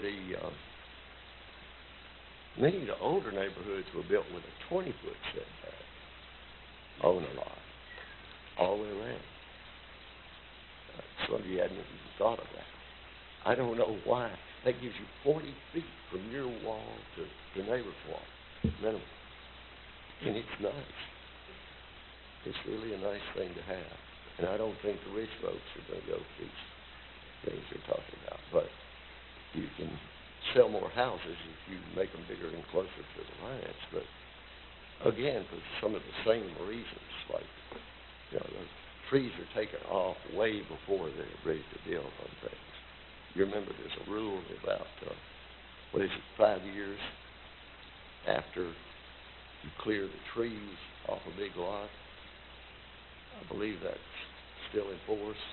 many of the older neighborhoods were built with a 20-foot setback on a lot, all the way around. Some of you hadn't even thought of that. I don't know why. That gives you 40 feet from your wall to the neighbor's wall, minimum. And it's nice. It's really a nice thing to have. And I don't think the rich folks are going to go for these things you're talking about. But you can sell more houses if you make them bigger and closer to the lines. But again, for some of the same reasons, like, you know, the trees are taken off way before they're ready to build on things. You remember there's a rule about, 5 years after you clear the trees off a big lot? I believe that's still in force,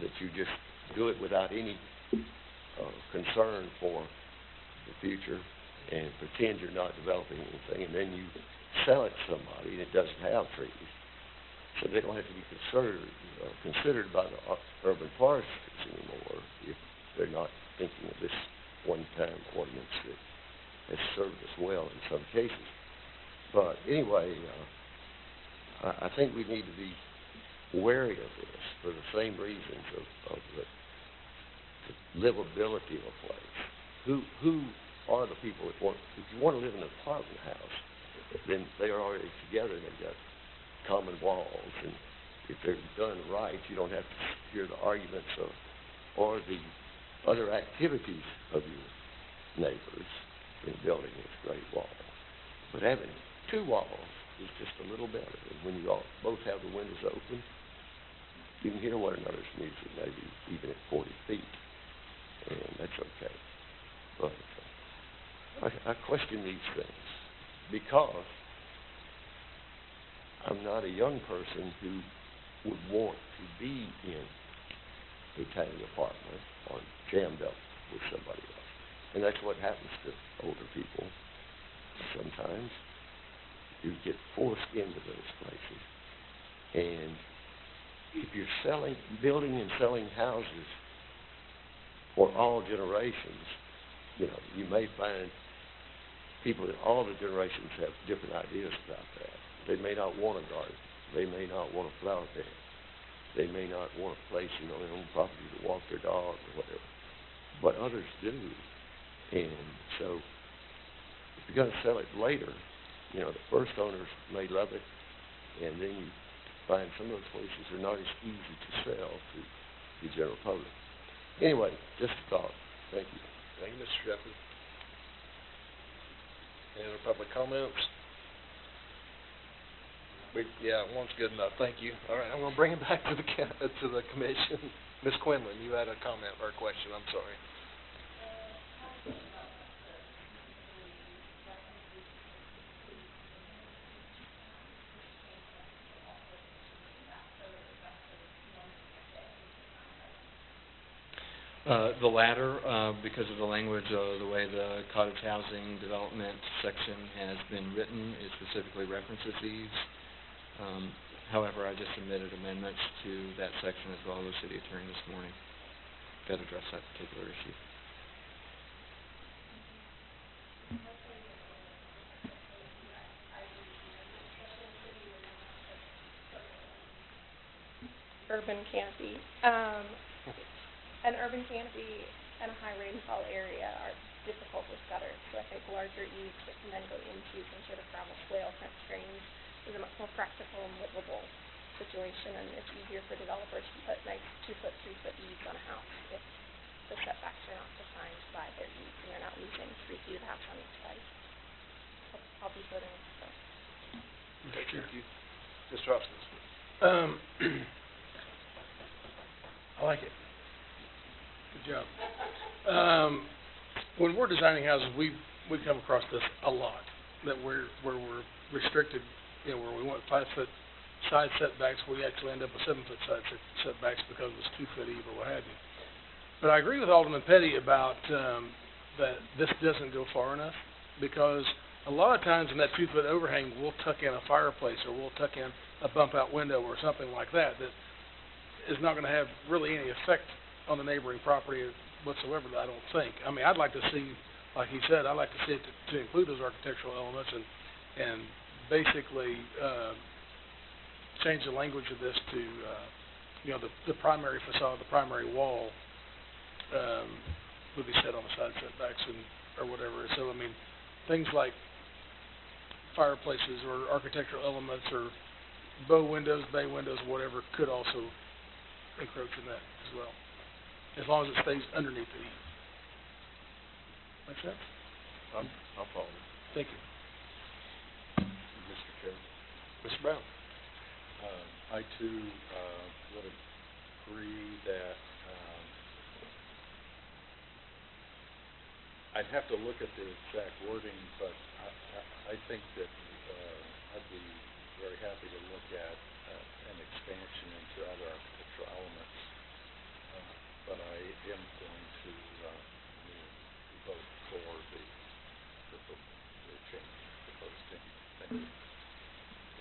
that you just do it without any concern for the future and pretend you're not developing anything, and then you sell it to somebody that doesn't have trees. So they don't have to be considered by the urban foresters anymore if they're not thinking of this one-time ordinance that has served us well in some cases. But anyway, I think we need to be wary of this for the same reasons of the livability of a place. Who are the people that want, if you want to live in an apartment house, then they are already together, they've got common walls, and if they're done right, you don't have to hear the arguments or the other activities of your neighbors in building this great wall. But having two walls is just a little better. And when you all both have the windows open, you can hear one another's music, maybe even at 40 feet, and that's okay. But I question these things because I'm not a young person who would want to be in a tiny apartment or jammed up with somebody else. And that's what happens to older people sometimes. You get forced into those places. And if you're building and selling houses for all generations, you know, you may find people in all the generations have different ideas about that. They may not want a garden. They may not want a flower bed. They may not want a place, you know, their own property to walk their dog or whatever. But others do. And so if you're going to sell it later, you know, the first owners may love it, and then you find some of those places are not as easy to sell to the general public. Anyway, just a thought. Thank you. Thank you, Mr. Shepherd. Any other public comments? One's good enough. Thank you. All right, I'm going to bring it back to the commission. Ms. Quinlan, you had a comment or a question. I'm sorry. The latter, because of the language, the way the cottage housing development section has been written, it specifically references these. However, I just submitted amendments to that section as well as the city attorney this morning that address that particular issue. Urban canopy. An urban canopy and a high rainfall area are difficult with gutters, so I think larger eaves that can then go into some sort of gravel swale front screens is a much more practical and livable situation, and it's easier for developers to put nice 2-foot, 3-foot eaves on a house if the setbacks are not defined by their eaves and they're not losing 3 feet of the house on each side. I'll be voting for. Mr. Chair. Mr. Hoskins? I like it. Good job. When we're designing houses, we come across this a lot, that where we're restricted, where we want 5-foot side setbacks, we actually end up with 7-foot side setbacks because it's 2 foot eve or what have you. But I agree with Alderman Petty about that this doesn't go far enough, because a lot of times in that 2-foot overhang, we'll tuck in a fireplace or we'll tuck in a bump out window or something like that is not going to have really any effect on the neighboring property whatsoever, I don't think. I mean, I'd like to see, like he said, I'd like to see it to include those architectural elements and basically change the language of this to, the primary facade, the primary wall would be set on the side setbacks or whatever. So, I mean, things like fireplaces or architectural elements or bow windows, bay windows, whatever, could also encroach in that as well, as long as it stays underneath the eave. Make sense? I'll follow. Thank you. Mr. Chair. Mr. Brown? I too would agree that I'd have to look at the exact wording, but I think that I'd be very happy to look at an expansion into other architectural elements, but I am going to vote for the change, proposed change. Thank you.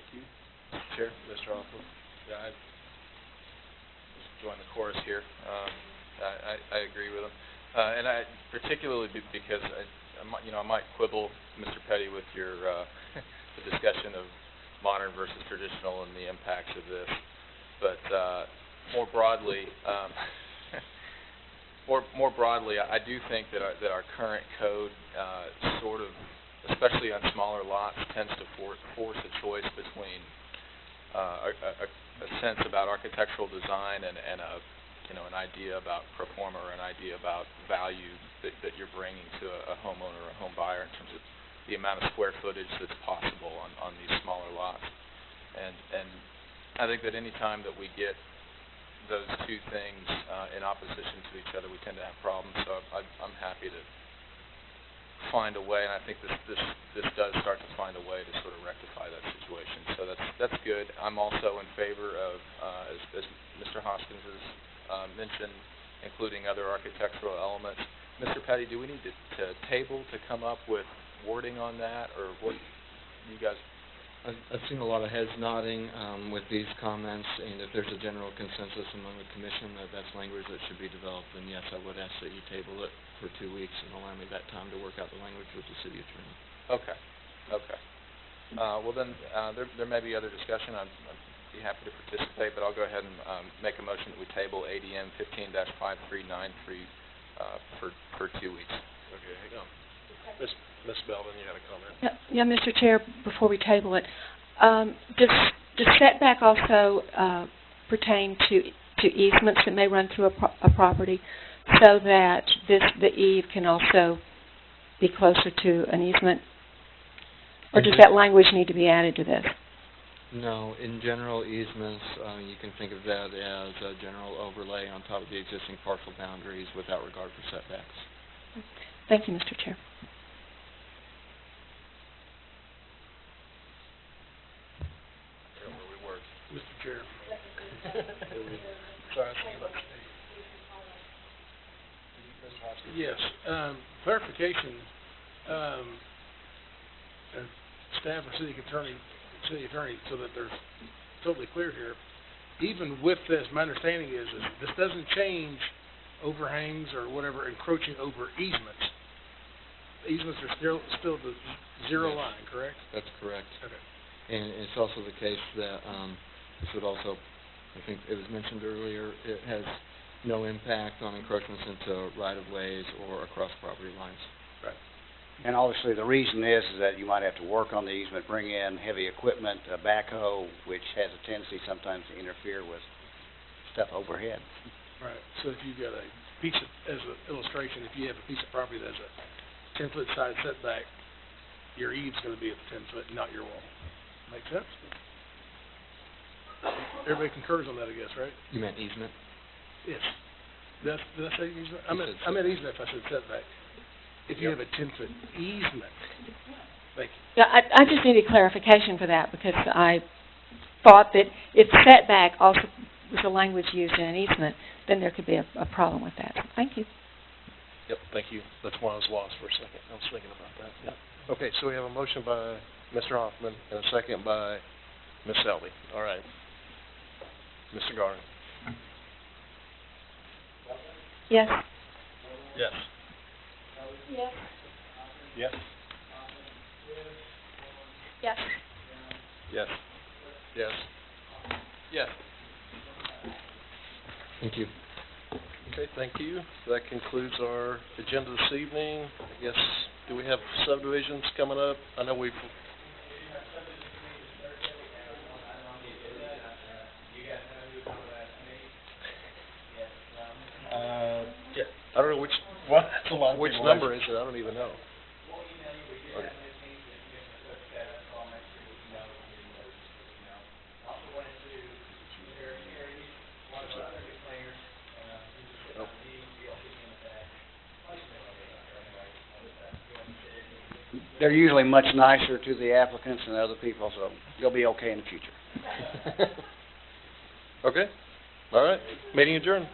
Thank you. Mr. Chair, Mr. Hoffman. Yeah, I just join the chorus here. I agree with him. And I particularly because I might quibble, Mr. Petty, with your the discussion of modern versus traditional and the impacts of this. But more broadly, I do think that our current code sort of, especially on smaller lots, tends to force a choice between a sense about architectural design and an idea about pro forma or an idea about value that you're bringing to a homeowner or a home buyer in terms of the amount of square footage that's possible on these smaller lots. And I think that any time that we get those two things in opposition to each other, we tend to have problems. So I'm happy to find a way, and I think this does start to find a way to sort of rectify that situation. So that's good. I'm also in favor of, as Mr. Hoskins has mentioned, including other architectural elements. Mr. Petty, do we need to table to come up with wording on that, or what you guys? I've seen a lot of heads nodding with these comments, and if there's a general consensus among the commission that that's language that should be developed, then yes, I would ask that you table it for 2 weeks and allow me that time to work out the language with the city attorney. Okay. Well then, there may be other discussion. I'd be happy to participate, but I'll go ahead and make a motion that we table ADM 15-5393 for 2 weeks. Okay, hang on. Ms. Belvin, you had a comment? Yeah, Mr. Chair, before we table it, does setback also pertain to easements that may run through a property, so that the eave can also be closer to an easement? Or does that language need to be added to this? No, in general, easements, you can think of that as a general overlay on top of the existing parcel boundaries without regard for setbacks. Thank you, Mr. Chair. Mr. Chair. Yes, clarification, staff or city attorney, so that they're totally clear here. Even with this, my understanding is this doesn't change overhangs or whatever encroaching over easements. Easements are still the zero line, correct? That's correct. Okay. And it's also the case that this would also, I think it was mentioned earlier, it has no impact on encroachments into right-of-ways or across property lines. Right. And obviously, the reason is that you might have to work on the easement, bring in heavy equipment, a backhoe, which has a tendency sometimes to interfere with stuff overhead. Right. So if you've got a piece of, as an illustration, if you have a piece of property that has a 10-foot side setback, your eave's going to be at the 10-foot, not your wall. Make sense? Everybody concurs on that, I guess, right? You meant easement? Yes. Did I say easement? You said I meant easement if I said setback. If you have a 10-foot easement, thank you. Yeah, I just needed clarification for that because I thought that if setback also was the language used in an easement, then there could be a problem with that. Thank you. Yep, thank you. That's why I was lost for a second. I was thinking about that. Yep. Okay, so we have a motion by Mr. Hoffman and a second by Ms. Selby. All right. Mr. Garner. Yes. Yes. Yes. Yes. Yes. Yes. Yes. Yes. Thank you. Okay, thank you. That concludes our agenda this evening. I guess, do we have subdivisions coming up? I know we've... Yeah, I don't know which, Well, that's a lot of which people number is it? I don't even know. Okay. They're usually much nicer to the applicants and other people, so you'll be okay in the future. Okay, all right, meeting adjourned.